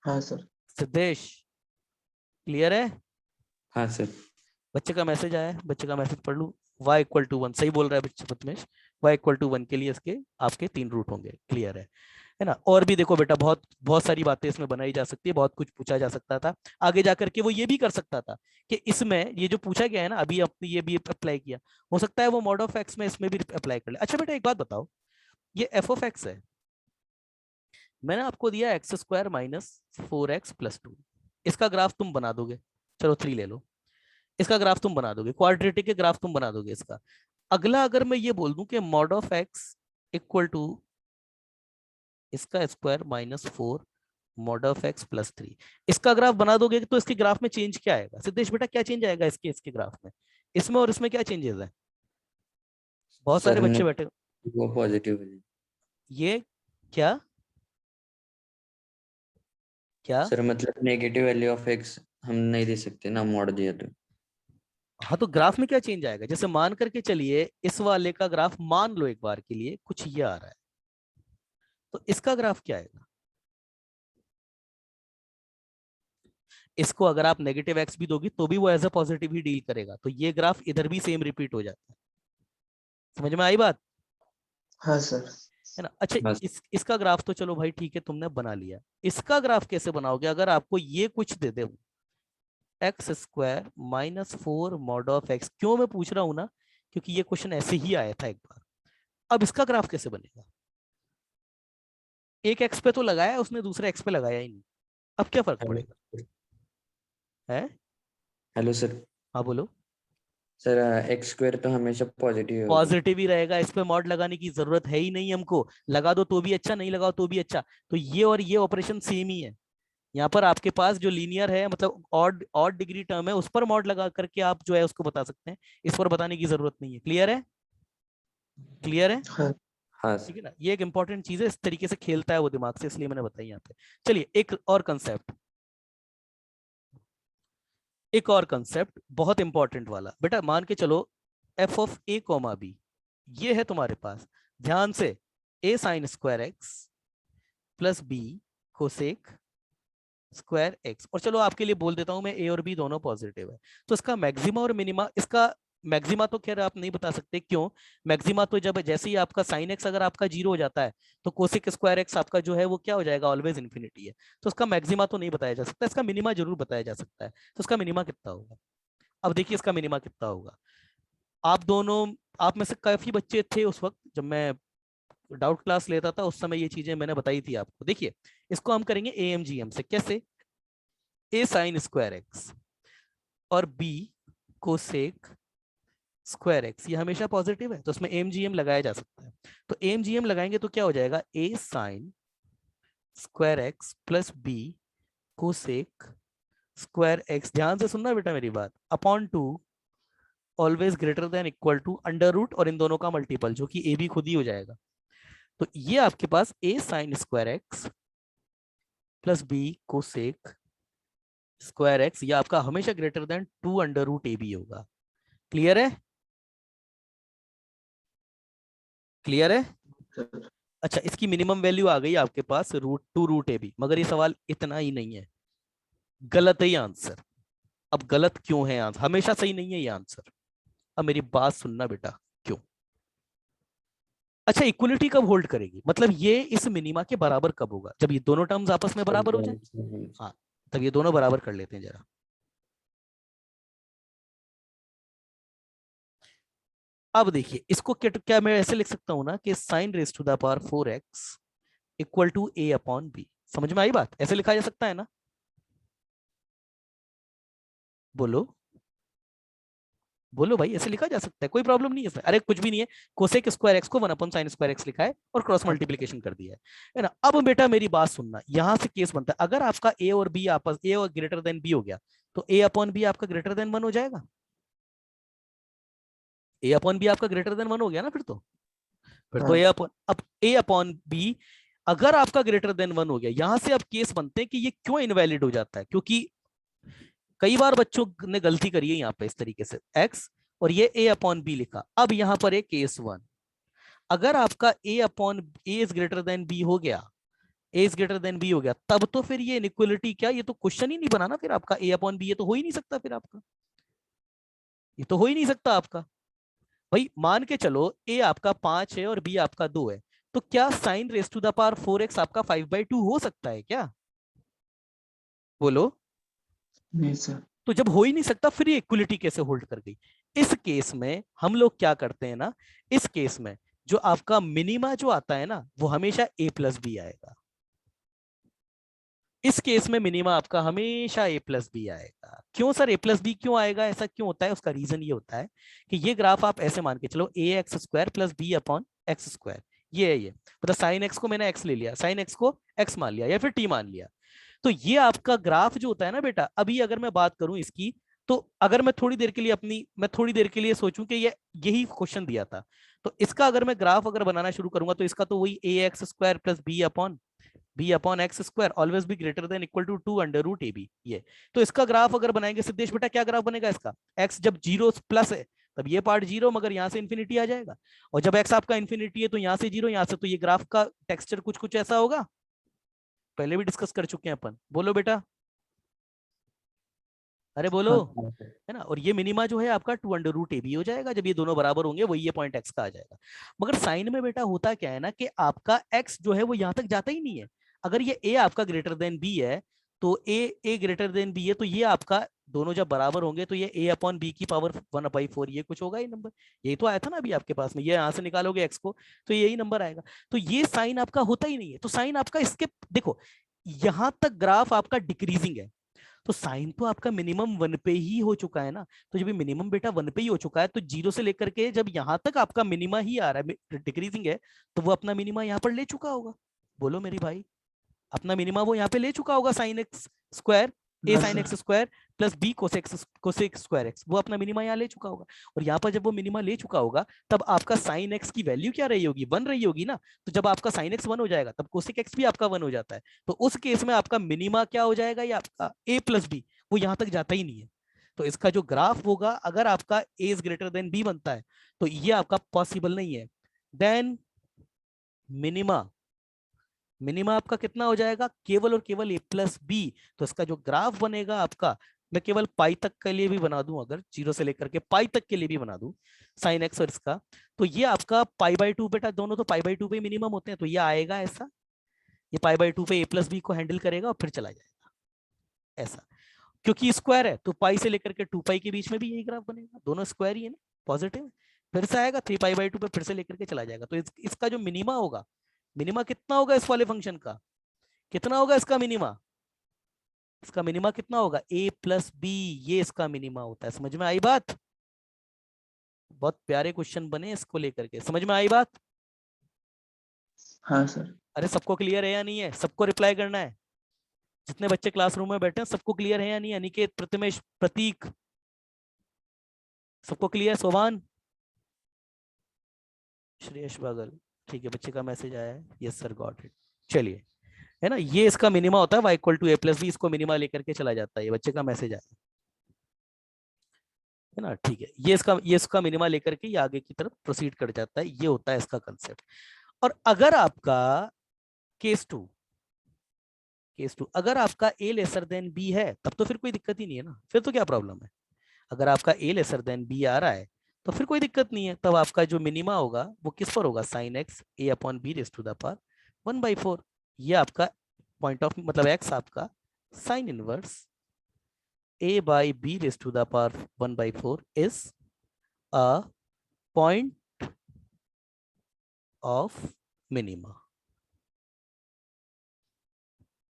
हाँ सर। सिद्धेश, क्लियर है? हाँ सर। बच्चे का मैसेज आया है, बच्चे का मैसेज पढ़ लूं। y इक्वल टू 1 सही बोल रहा है बच्चे बदमेश, y इक्वल टू 1 के लिए इसके आपके 3 रूट होंगे। क्लियर है ना? और भी देखो बेटा, बहुत बहुत सारी बातें इसमें बनाई जा सकती है, बहुत कुछ पूछा जा सकता था आगे जाकर के। वो ये भी कर सकता था कि इसमें ये जो पूछा गया है ना अभी, अपने ये भी अप्लाई किया, हो सकता है वो मॉड ऑफ एक्स में इसमें भी अप्लाई कर ले। अच्छा बेटा एक बात बताओ, ये एफ ऑफ एक्स है, मैंने आपको दिया x square minus 4x plus 2, इसका ग्राफ तुम बना दोगे, चलो 3 ले लो, इसका ग्राफ तुम बना दोगे, क्वाड्रेटिक के ग्राफ तुम बना दोगे इसका। अगला अगर मैं ये बोल दूं कि mod of x equal to इसका square minus 4 mod of x plus 3, इसका ग्राफ बना दोगे तो इसके ग्राफ में चेंज क्या आएगा सिद्धेश बेटा, क्या चेंज आएगा इसके इसके ग्राफ में, इसमें और इसमें क्या चेंजेस है? बहुत सारे सर बच्चे बैठे, वो पॉजिटिव हो जाए। ये क्या क्या? सर मतलब नेगेटिव वैल्यू ऑफ एक्स हम नहीं दे सकते ना, मॉड दिया तो। हाँ तो ग्राफ में क्या चेंज आएगा, जैसे मान करके चलिए इस वाले का ग्राफ मान लो एक बार के लिए कुछ ये आ रहा है, तो इसका ग्राफ क्या आएगा? इसको अगर आप नेगेटिव एक्स भी दोगी तो भी वो एज अ पॉजिटिव ही डील करेगा, तो ये ग्राफ इधर भी सेम रिपीट हो जाता है। समझ में आई बात, हाँ सर। है ना? अच्छा बस इसका ग्राफ तो चलो भाई ठीक है तुमने बना लिया, इसका ग्राफ कैसे बनाओगे अगर आपको ये कुछ दे दे, X square minus 4 mod of X, क्यों मैं पूछ रहा हूं ना, क्योंकि ये क्वेश्चन ऐसे ही आया था एक बार। अब इसका ग्राफ कैसे बनेगा, एक एक्स पे तो लगाया उसने, दूसरे एक्स पे लगाया ही नहीं, अब क्या फर्क हेलो। पड़ेगा है? Hello sir. हाँ बोलो। सर एक्स स्क्वायर तो हमेशा पॉजिटिव होगी। पॉजिटिव ही रहेगा, इस पे मॉड लगाने की जरूरत है ही नहीं हमको, लगा दो तो भी अच्छा, नहीं लगाओ तो भी अच्छा, तो ये और ये ऑपरेशन सेम ही है। यहाँ पर आपके पास जो लीनियर है मतलब ऑड ऑड डिग्री टर्म है, उस पर मॉड लगा करके आप जो है उसको बता सकते हैं, इस पर बताने की जरूरत नहीं है। क्लियर है, क्लियर है? हाँ हाँ ठीक सर। है ना, ये एक इंपॉर्टेंट चीज है, इस तरीके से खेलता है वो दिमाग से, इसलिए मैंने बताई यहाँ पे। चलिए एक और कंसेप्ट, एक और कंसेप्ट बहुत इंपॉर्टेंट वाला बेटा, मान के चलो F of A comma B, ये है तुम्हारे पास, ध्यान से, A sine square x plus B cosec square X, और चलो आपके लिए बोल देता हूं मैं ए और बी दोनों पॉजिटिव है, तो इसका मैक्सिमा और मिनिमा, इसका मैक्सिमा तो खैर आप नहीं बता सकते, क्यों? मैक्सिमा तो जब जैसे ही आपका साइन एक्स अगर आपका 0 हो जाता है तो कोसेक स्क्वायर एक्स आपका जो है वो क्या हो जाएगा, ऑलवेज इन्फिनिटी है। तो उसका मैक्सिमा तो नहीं बताया जा सकता, इसका मिनिमा जरूर बताया जा सकता है। तो इसका मिनिमा कितना होगा? अब देखिए इसका मिनिमा कितना होगा। आप दोनों, आप में से काफी बच्चे थे उस वक्त जब मैं डाउट क्लास लेता था, उस समय ये चीजें मैंने बताई थी आपको। देखिए इसको हम करेंगे AMGM से। कैसे? A साइन स्क्वायर एक्स और B कोसेक स्क्वायर एक्स, ये हमेशा पॉजिटिव है तो उसमें AMGM लगाया जा सकता है। तो AMGM लगाएंगे तो क्या हो जाएगा, A sine square x plus B cosec square x, ध्यान से सुनना बेटा मेरी बात, upon 2 always greater than equal to under root और इन दोनों का मल्टीपल जो कि AB खुद ही हो जाएगा। तो ये आपके पास A sine square x plus B cosec square x, ये आपका हमेशा greater than 2 under root AB होगा। क्लियर है? क्लियर है? सर। अच्छा, इसकी मिनिमम वैल्यू आ गई आपके पास रूट AB, मगर ये सवाल इतना ही नहीं है, गलत है ये आंसर। अब गलत क्यों है आंसर? हमेशा सही नहीं है ये आंसर। अब मेरी बात सुनना बेटा, क्यों? अच्छा, इक्वलिटी कब होल्ड करेगी, मतलब ये इस मिनिमा के बराबर कब होगा, जब ये दोनों टर्म्स आपस में बराबर हो जाए। हाँ, तब ये दोनों बराबर कर लेते हैं जरा। अब देखिए इसको क्या मैं ऐसे लिख सकता हूं ना कि sine raise to the power 4x equal to A upon B। समझ में आई बात? ऐसे लिखा जा सकता है ना? बोलो बोलो भाई, ऐसे लिखा जा सकता है, कोई प्रॉब्लम नहीं है इसमें। अरे कुछ भी नहीं है, कोसेक स्क्वायर एक्स को 1 अपॉन साइन स्क्वायर एक्स लिखा है और क्रॉस मल्टीप्लिकेशन कर दिया है ना। अब बेटा मेरी बात सुनना, यहां से केस बनता है, अगर आपका ए और बी आपस, ए और ग्रेटर देन बी हो गया तो ए अपॉन बी आपका ग्रेटर देन 1 हो जाएगा। ए अपॉन बी आपका ग्रेटर देन 1 हो गया ना, फिर तो हाँ। ए अपॉन, अब ए अपॉन बी अगर आपका ग्रेटर देन 1 हो गया, यहां से अब केस बनते हैं कि ये क्यों इनवैलिड हो जाता है, क्योंकि कई बार बच्चों ने गलती करी है यहाँ पे इस तरीके से, एक्स और ये ए अपॉन बी लिखा। अब यहां पर एक केस 1, अगर आपका A upon A is greater than B हो गया, A is greater than B हो गया, तब तो फिर ये इनइक्वलिटी क्या, ये तो क्वेश्चन ही नहीं बना ना फिर आपका, ए अपॉन बी ये तो हो ही नहीं सकता फिर आपका, ये तो हो ही नहीं सकता आपका। भाई मान के चलो ए आपका 5 है और बी आपका 2 है, तो क्या sine raise to the power 4x आपका 5/2 हो सकता है क्या? बोलो। नहीं सर। तो जब हो ही नहीं सकता फिर ये इक्वलिटी कैसे होल्ड कर गई? इस केस में हम लोग क्या करते हैं ना, इस केस में जो आपका मिनिमा जो आता है ना वो हमेशा a प्लस बी आएगा। इस केस में मिनिमा आपका हमेशा a प्लस बी आएगा। क्यों सर a प्लस बी क्यों आएगा, ऐसा क्यों होता है? उसका रीजन ये होता है कि ये ग्राफ आप ऐसे मान के चलो a x square plus B upon x square, ये है ये, मतलब साइन एक्स को मैंने x ले लिया, साइन एक्स को x मान लिया या फिर t मान लिया। तो ये आपका ग्राफ जो होता है ना बेटा, अभी अगर मैं बात करूं इसकी, तो अगर मैं थोड़ी देर के लिए मैं थोड़ी देर के लिए सोचूं कि ये यही क्वेश्चन दिया था, तो इसका अगर मैं ग्राफ अगर बनाना शुरू करूंगा तो इसका तो वही A X square plus B upon x square always भी greater than equal to 2 under root A B, ये। तो इसका ग्राफ अगर बनाएंगे सिद्धेश बेटा, क्या ग्राफ बनेगा इसका? एक्स जब जीरो प्लस है तब ये पार्ट जीरो, मगर यहाँ से इन्फिनिटी आ जाएगा, और जब एक्स आपका इन्फिनिटी है तो यहाँ से जीरो, यहाँ से, तो ये ग्राफ का टेक्सचर कुछ कुछ ऐसा होगा, पहले भी डिस्कस कर चुके हैं अपन। बोलो बेटा, अरे बोलो, हाँ सर। है ना। और ये मिनिमा जो है आपका 2 अंडर रूट ए बी हो जाएगा, जब ये दोनों बराबर होंगे वही ये पॉइंट एक्स का आ जाएगा। मगर साइन में बेटा होता क्या है ना कि आपका एक्स जो है वो यहां तक जाता ही नहीं है। अगर ये ए आपका ग्रेटर देन बी है तो ए ग्रेटर देन बी है, तो ये आपका दोनों जब बराबर होंगे तो ये ए अपॉन बी की पावर 1/4 ये कुछ होगा ही नंबर, यही तो आया था ना अभी आपके पास में, ये यहां से निकालोगे एक्स को तो यही नंबर आएगा। तो ये साइन आपका होता ही नहीं है, तो साइन आपका इसके, देखो यहां तक ग्राफ आपका डिक्रीजिंग है, तो साइन तो आपका मिनिमम 1 पे ही हो चुका है ना। तो जब ये मिनिमम बेटा 1 पे ही हो चुका है तो जीरो से लेकर के जब यहां तक आपका मिनिमा ही आ रहा है, डिक्रीजिंग है, तो वो अपना मिनिमा यहाँ पर ले चुका होगा। बोलो मेरी भाई, अपना मिनिमा वो यहाँ पे ले चुका होगा, साइन एक्स स्क्वायर, ए हाँ sine sir. X square plus B cosec square x, वो अपना मिनिमा यहाँ ले चुका होगा। और यहाँ पर जब वो मिनिमा ले चुका होगा तब आपका साइन एक्स की वैल्यू क्या रही होगी, 1 रही होगी ना। तो जब आपका साइन एक्स 1 हो जाएगा तब कोसेक एक्स भी आपका 1 हो जाता है, तो उस केस में आपका मिनिमा क्या हो जाएगा, ये आपका ए प्लस बी, वो यहाँ तक जाता ही नहीं है। तो इसका जो ग्राफ होगा, अगर आपका ए इज ग्रेटर देन बी बनता है तो ये आपका पॉसिबल नहीं है। देन मिनिमा, मिनिमा आपका कितना हो जाएगा, केवल और केवल ए प्लस बी। तो इसका जो ग्राफ बनेगा आपका मैं केवल पाई तक के लिए भी बना दूं, अगर 0 से लेकर के पाई तक के लिए भी बना दूं साइन एक्स और इसका, तो ये आपका पाई/2 बेटा, दोनों तो पाई/2 पे मिनिमम होते हैं, तो ये आएगा ऐसा, ये पाई/2 पे a+b को हैंडल करेगा और फिर चला जाएगा ऐसा, क्योंकि स्क्वायर है तो पाई से लेकर के 2 पाई के बीच में भी यही ग्राफ बनेगा, दोनों स्क्वायर ही है ना, पॉजिटिव। फिर से आएगा 3 पाई/2 पे, फिर से लेकर के चला जाएगा। तो इसका जो मिनिमा होगा, मिनिमा कितना होगा इस वाले फंक्शन का, कितना होगा इसका मिनिमा, इसका मिनिमा कितना होगा, a+b, ये इसका मिनिमा होता है। समझ में आई बात? बहुत प्यारे क्वेश्चन बने इसको लेकर के, समझ में आई बात? हाँ सर। अरे सबको क्लियर है या नहीं है? सबको रिप्लाई करना है, जितने बच्चे क्लासरूम में बैठे हैं सबको क्लियर है या नहीं है? अनिकेत, प्रतिमेश, प्रतीक, सबको क्लियर? सोभान, श्रेयस बागल, ठीक है, बच्चे का मैसेज आया है, यस सर गॉट इट। चलिए, है ना, ये इसका मिनिमा होता है, y = a+b, इसको मिनिमा लेकर के चला जाता है, ये बच्चे का मैसेज आया है ना, ठीक है, ये इसका मिनिमा लेकर के ये आगे की तरफ प्रोसीड कर जाता है, ये होता है इसका कंसेप्ट। और अगर आपका केस टू अगर आपका a लेसर देन b है, तब तो फिर कोई दिक्कत ही नहीं है ना, फिर तो क्या प्रॉब्लम है? अगर आपका a लेसर देन b आ रहा है तो फिर कोई दिक्कत नहीं है, तब आपका जो मिनिमा होगा वो किस पर होगा, साइन एक्स a/b⁴ 1/4। ये आपका पॉइंट ऑफ, मतलब x आपका sine inverse a/b⁴ is a point of minima.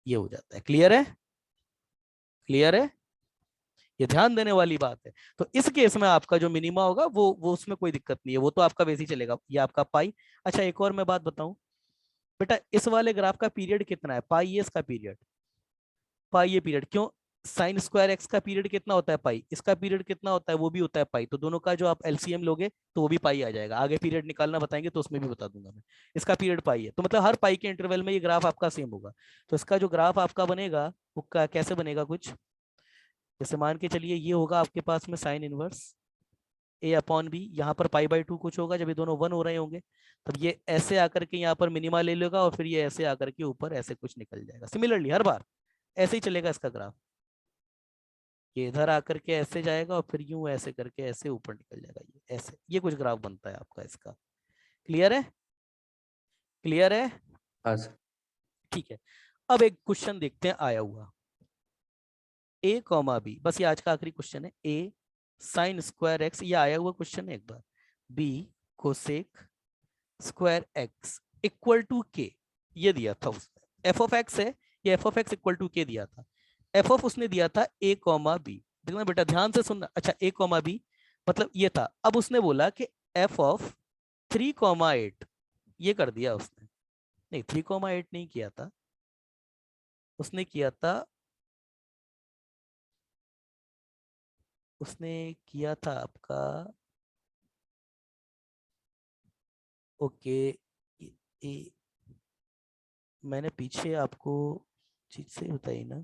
ये हो जाता है, क्लियर है? क्लियर है? ये ध्यान देने वाली बात है। तो इस केस में आपका जो मिनिमा होगा वो उसमें कोई दिक्कत नहीं है, वो तो आपका वैसे ही चलेगा, ये आपका पाई। अच्छा, एक और मैं बात बताऊं बेटा, इस वाले ग्राफ का पीरियड कितना है, पाई है इसका पीरियड, पाई ये पीरियड, क्यों, साइन स्क्वायर एक्स का पीरियड कितना होता है पाई, इसका पीरियड कितना होता है वो भी होता है पाई, तो दोनों का जो आप एलसीएम लोगे तो वो भी पाई आ जाएगा। आगे पीरियड निकालना बताएंगे तो उसमें भी बता दूंगा मैं। इसका पीरियड पाई है, तो मतलब हर पाई के इंटरवल में ये ग्राफ आपका सेम होगा। तो इसका जो ग्राफ आपका बनेगा वो कैसे बनेगा, कुछ जैसे मान के चलिए, ये होगा आपके पास में साइन इनवर्स a/b, यहाँ पर पाई/2 कुछ होगा, जब ये दोनों 1 हो रहे होंगे तब ये ऐसे आकर के यहाँ पर मिनिमा ले लेगा, और फिर ये ऐसे आकर के ऊपर ऐसे कुछ निकल जाएगा। सिमिलरली हर बार ऐसे ही चलेगा इसका ग्राफ, ये इधर आकर के ऐसे जाएगा और फिर यूं ऐसे करके ऐसे ऊपर निकल जाएगा, ये ऐसे, ये कुछ ग्राफ बनता है आपका इसका। क्लियर है? क्लियर है? हाँ सर। ठीक है, अब एक क्वेश्चन देखते हैं आया हुआ, a, बस ये आज का आखिरी क्वेश्चन है। a साइन स्क्वायर एक्स, ये आया हुआ क्वेश्चन है एक बार, b cosec square x equal to k, ये दिया था उसने, f ऑफ एक्स है, ये f of x equal to k दिया था, f ऑफ उसने दिया था a, b। देखना बेटा, ध्यान से सुनना। अच्छा, a, b मतलब ये था, अब उसने बोला कि f ऑफ 3, 8, ये कर दिया उसने, नहीं 3, 8 नहीं किया था, उसने किया था, उसने किया था आपका, ओके, मैंने पीछे आपको चीज से बताई ना,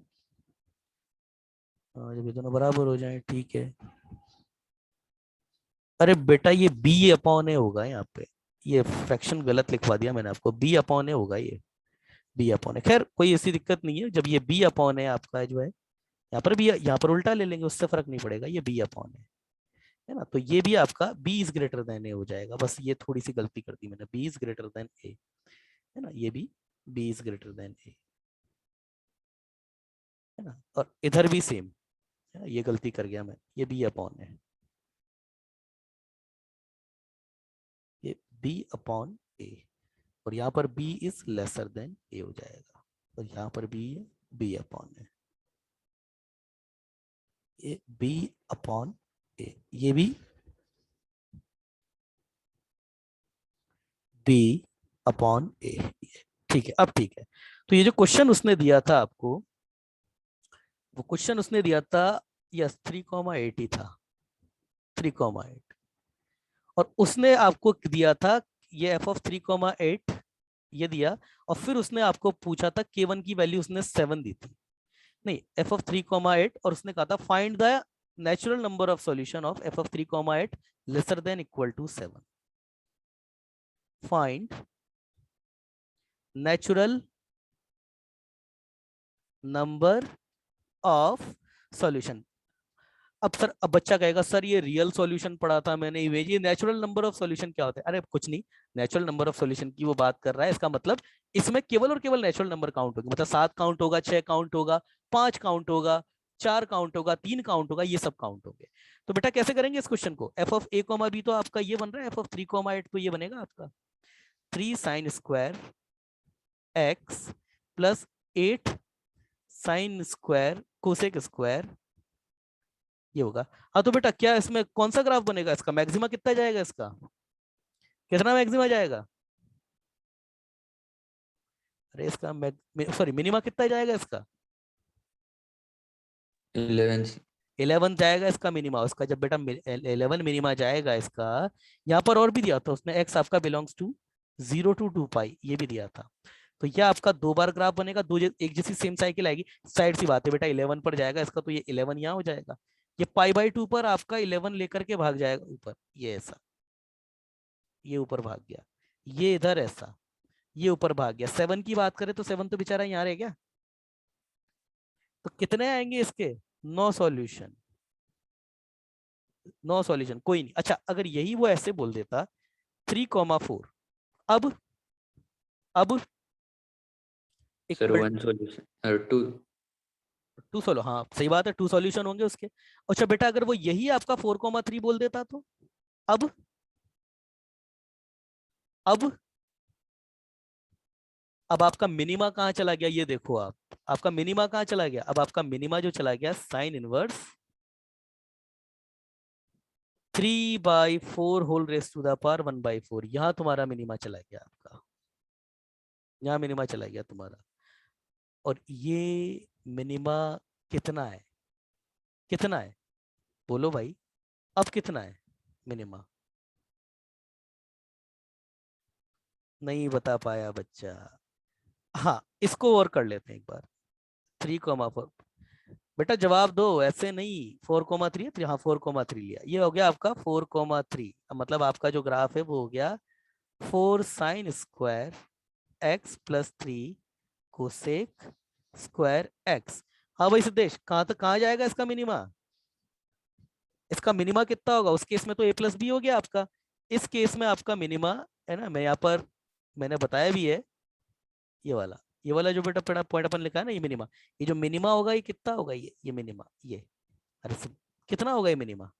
जब ये दोनों बराबर हो जाए, ठीक है। अरे बेटा, ये b/a होगा यहाँ पे, ये फ्रैक्शन गलत लिखवा दिया मैंने आपको, b/a होगा ये, b/a। खैर कोई ऐसी दिक्कत नहीं है, जब ये b/a आपका जो है, यहाँ पर भी, यहाँ पर उल्टा ले लेंगे, उससे फर्क नहीं पड़ेगा, ये b/a है ना, तो ये भी आपका b is greater then a हो जाएगा। बस ये थोड़ी सी गलती कर दी मैंने, b is greater then a, है ना, ये भी b is greater then a, है ना, और इधर भी सेम है ना, ये गलती कर गया मैं, ये b/a है, ये b/a, और यहाँ पर b is lesser than a हो जाएगा, और यहाँ पर b है, b/a, ये b/a, ये भी b/a, ठीक है। अब ठीक है, तो ये जो क्वेश्चन उसने दिया था आपको, वो क्वेश्चन उसने दिया था, यस 3, 8 ही था, 3, 8, और उसने आपको दिया था ये f ऑफ 3, 8 ये दिया, और फिर उसने आपको पूछा था k1 की वैल्यू उसने 7 दी थी, नहीं f ऑफ 3, 8, और उसने कहा था find the natural number of solution of f of 3, 8 lesser than equal to 7, find natural number of solution. अब बच्चा कहेगा सर ये रियल सॉल्यूशन पढ़ा था मैंने, इमेज, ये नेचुरल नंबर ऑफ सॉल्यूशन क्या होता है? अरे कुछ नहीं, नेचुरल नंबर ऑफ सॉल्यूशन की वो बात कर रहा है, इसका मतलब इसमें केवल और केवल नेचुरल नंबर काउंट होगी, मतलब 7 काउंट होगा, 6 काउंट होगा, 5 काउंट होगा, 4 काउंट होगा, 3 काउंट होगा, ये सब काउंट होंगे। तो बेटा कैसे करेंगे इस क्वेश्चन को? F of A comma b तो आपका ये बन रहा है, एफ ऑफ 3 कॉमा 8 तो ये बनेगा आपका 3 sign square x plus 8 sine square cosec square, ये होगा। हाँ तो बेटा क्या इसमें कौन सा ग्राफ बनेगा? इसका मैक्सिमा कितना जाएगा? इसका कितना मैक्सिमा जाएगा? अरे इसका सॉरी मिनिमा कितना जाएगा? इसका 11 जाएगा इसका मिनिमा। उसका जब बेटा 11 मिनिमा जाएगा इसका, यहाँ पर और भी दिया था उसने, एक्स आपका बिलोंग्स टू 0 to 2 पाई, ये भी दिया था। तो यह आपका 2 बार ग्राफ बनेगा, एक जैसी सेम साइकिल आएगी, साइड सी बात है बेटा, 11 पर जाएगा इसका, तो ये 11 यहाँ हो जाएगा, ये π/2 पर आपका 11 लेकर के भाग जाएगा ऊपर, ये ऐसा, ये ऊपर भाग गया, ये इधर ऐसा, ये ऊपर भाग गया। 7 की बात करें तो 7 तो बेचारा यहाँ रह गया। तो कितने आएंगे इसके? 9 सॉल्यूशन, 9 सॉल्यूशन, कोई नहीं। अच्छा अगर यही वो ऐसे बोल देता 3,4, अब सर 1 सॉल्यूशन और 2 सोलो, हाँ सही बात है, 2 सॉल्यूशन होंगे उसके। अच्छा बेटा अगर वो यही आपका 4,3 बोल देता तो अब आपका मिनिमा कहाँ चला गया? ये देखो आप, आपका मिनिमा कहाँ चला गया? अब आपका मिनिमा जो चला गया sine inverse 3/4 whole raise to the power 1/4, यहां तुम्हारा मिनिमा चला गया आपका, यहाँ मिनिमा चला गया तुम्हारा। और ये मिनिमा कितना है? कितना है बोलो भाई, अब कितना है मिनिमा? नहीं बता पाया बच्चा। हाँ इसको और कर लेते हैं एक बार, 3,4 बेटा जवाब दो, ऐसे नहीं। 4,3 3, हाँ 4,3 लिया, ये हो गया आपका 4,3। मतलब आपका जो ग्राफ है वो हो गया 4 sign square x plus 3 cosec square x. हाँ भाई सिद्धेश, कहाँ तक कहाँ जाएगा इसका मिनिमा? इसका मिनिमा कितना होगा? उस केस में तो a प्लस बी हो गया आपका, इस केस में आपका मिनिमा है ना, मैं यहाँ पर मैंने बताया भी है, ये वाला जो बेटा पॉइंट अपन लिखा है ना, ये मिनिमा, ये जो मिनिमा होगा ये कितना होगा? ये मिनिमा, ये अरे कितना होगा ये मिनिमा?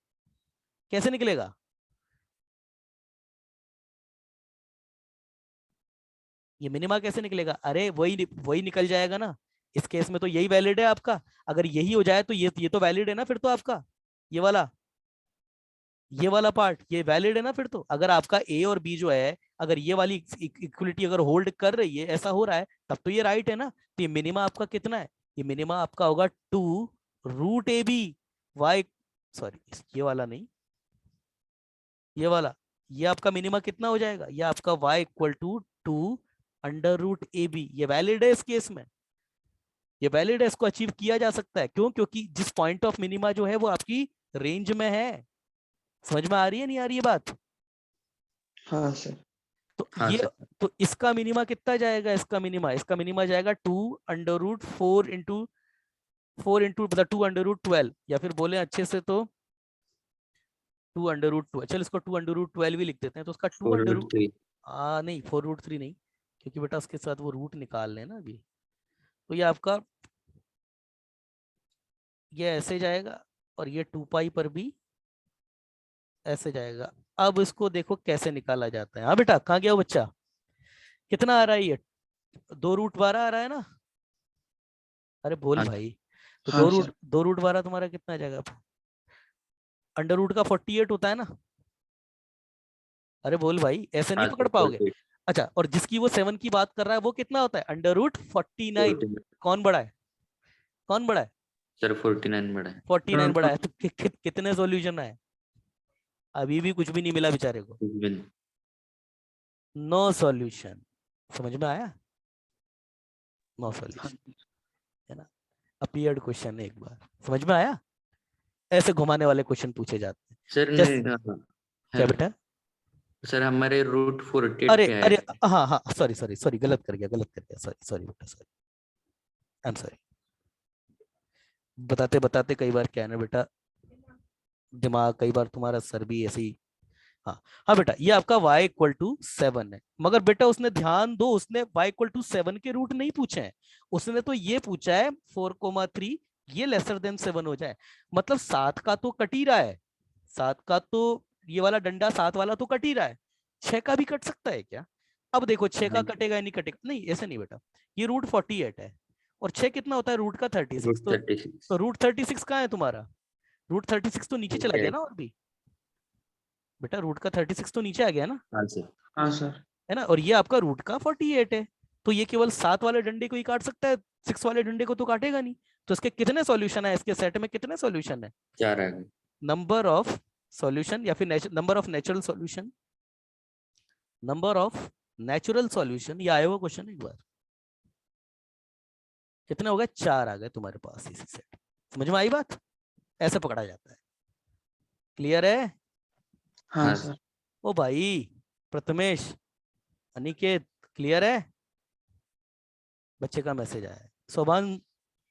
कैसे निकलेगा? ये मिनिमा कैसे निकलेगा? अरे वही निकल जाएगा ना, इस केस में तो यही वैलिड है आपका। अगर यही हो जाए तो ये तो वैलिड है ना फिर तो आपका, ये वाला पार्ट ये वैलिड है ना फिर तो। अगर आपका ए और बी जो है, अगर ये वाली इक्वलिटी अगर होल्ड कर रही है, ऐसा हो रहा है, तब तो ये राइट है ना। तो ये मिनिमा आपका कितना है? ये मिनिमा आपका होगा 2√AB वाई, सॉरी ये वाला नहीं, ये वाला, ये आपका मिनिमा कितना हो जाएगा? ये आपका y इक्वल टू 2√AB। ये वैलिड है इस केस में, ये वैलिड है, इसको अचीव किया जा सकता है। क्यों? क्योंकि जिस पॉइंट ऑफ मिनिमा जो है वो आपकी रेंज में है। समझ में आ रही है नहीं आ रही है बात? हाँ सर। तो हाँ ये, सर तो इसका मिनिमा कितना जाएगा? इसका मिनिमा जाएगा 2√4 इंटू 4 इंटू मतलब 2√12, या फिर बोले अच्छे से तो 2√12। चल इसको 2√12 भी लिख देते हैं, तो उसका 4√3 नहीं 4√3 नहीं, क्योंकि बेटा उसके साथ वो रूट निकाल लेना अभी। तो ये आपका ये ऐसे जाएगा, और ये 2 पाई पर भी ऐसे जाएगा। अब इसको देखो कैसे निकाला जाता है। हाँ बेटा कहाँ गया वो बच्चा? कितना आ रहा है ये? 2√12 आ रहा है ना? अरे बोल हाँ भाई, तो हाँ सर। 2√12 तुम्हारा कितना आ जाएगा? अंडर रूट का 48 होता है ना? अरे बोल भाई, ऐसे नहीं हाँ पकड़ सर पाओगे। 48 अच्छा, और जिसकी वो 7 की बात कर रहा है वो कितना होता है? Under root 49। 14 कौन बड़ा है? कौन बड़ा है? सर 49 बड़ा है 49 बड़ा है। तो कितने सॉल्यूशन है? अभी भी कुछ भी नहीं मिला बेचारे को, Even. No solution. समझ में आया? नो हाँ सॉल्यूशन है ना। अपीयर्ड क्वेश्चन है, एक बार समझ में आया? ऐसे घुमाने वाले क्वेश्चन पूछे जाते हैं। सर जैसे नहीं क्या हेलो बेटा? सर हमारे रूट 48 अरे पे अरे, आए हाँ हाँ सॉरी सॉरी सॉरी, गलत कर गया, सॉरी सॉरी बेटा, सॉरी, आई एम सॉरी। बताते बताते कई बार क्या है ना बेटा, दिमाग कई बार तुम्हारा सर भी ऐसे ही। हाँ हाँ बेटा, ये आपका y इक्वल टू 7 है, मगर बेटा उसने ध्यान दो, उसने y इक्वल टू 7 के रूट नहीं पूछे हैं, उसने तो ये पूछा है 4,3 ये लेसर देन 7 हो जाए। मतलब 7 का तो कट ही रहा है, 7 का तो ये वाला डंडा 7 वाला तो कट ही रहा है, 6 का भी कट सकता है क्या? अब देखो 6 का नहीं। कटेगा या नहीं कटेगा, नहीं ऐसे नहीं बेटा, ये रूट 48 है और 6 कितना होता है रूट का 36, रूट 36। तो रूट 36 कहाँ है तुम्हारा? रूट 36 तो नीचे चला गया ना, और भी बेटा रूट का 36 तो नीचे आ गया ना, हाँ सर। हाँ सर। है ना, और ये आपका रूट का 48 है, तो ये केवल 7 वाले डंडे को ही काट सकता है, 6 वाले डंडे को तो काटेगा नहीं। तो इसके कितने सॉल्यूशन है, इसके सेट में कितने सॉल्यूशन है? 4 आ गए। नंबर ऑफ सॉल्यूशन या फिर number of natural solution, number of natural solution, ये आया हुआ क्वेश्चन एक बार, कितने हो गए? 4 आ गए तुम्हारे पास इसी सेट। समझ में आई बात? ऐसे पकड़ा जाता है। क्लियर है? हाँ हाँ सर। ओ भाई प्रथमेश, अनिकेत, क्लियर है? बच्चे का मैसेज आया है। सोबान,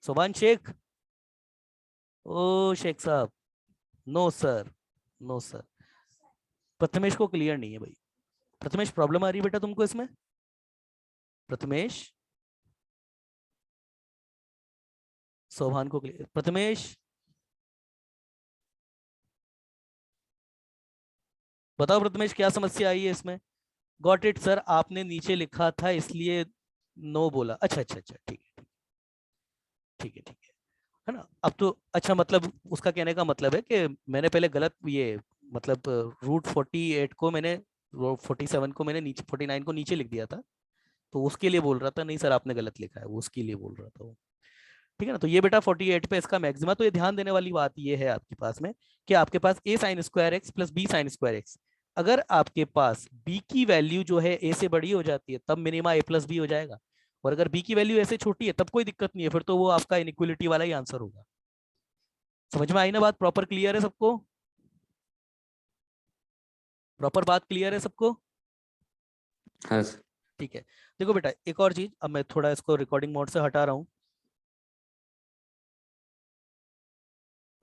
सोबान शेख, ओ शेख साहब, no sir, no sir, Prathamesh को क्लियर नहीं है भाई। प्रथमेश प्रॉब्लम आ रही है बेटा तुमको इसमें? प्रथमेश, सोभान को क्लियर, प्रथमेश बताओ प्रथमेश क्या समस्या आई है इसमें? गॉट इट सर, आपने नीचे लिखा था इसलिए नो बोला। अच्छा अच्छा अच्छा, ठीक है ठीक है ठीक है ना? अब तो अच्छा, मतलब उसका कहने का मतलब है कि मैंने पहले गलत ये, मतलब रूट 48 को मैंने, 47 को मैंने नीचे, 49 को नीचे लिख दिया था, तो उसके लिए बोल रहा था। नहीं सर आपने गलत लिखा है, वो उसके लिए बोल रहा था वो। ठीक है ना? तो ये बेटा 48 पे इसका मैक्सिमा, तो ये ध्यान देने वाली बात ये है आपके पास में कि आपके पास a sin square x plus b sine square x, अगर आपके पास b की वैल्यू जो है a से बड़ी हो जाती है तब मिनिमा a प्लस बी हो जाएगा, और अगर b की वैल्यू ऐसे छोटी है तब कोई दिक्कत नहीं है, फिर तो वो आपका इनइक्वलिटी वाला ही आंसर होगा। समझ में आई ना बात? प्रॉपर क्लियर है सबको? प्रॉपर बात क्लियर है सबको? हाँ सर। ठीक है। देखो बेटा एक और चीज, अब मैं थोड़ा इसको रिकॉर्डिंग मोड से हटा रहा हूँ,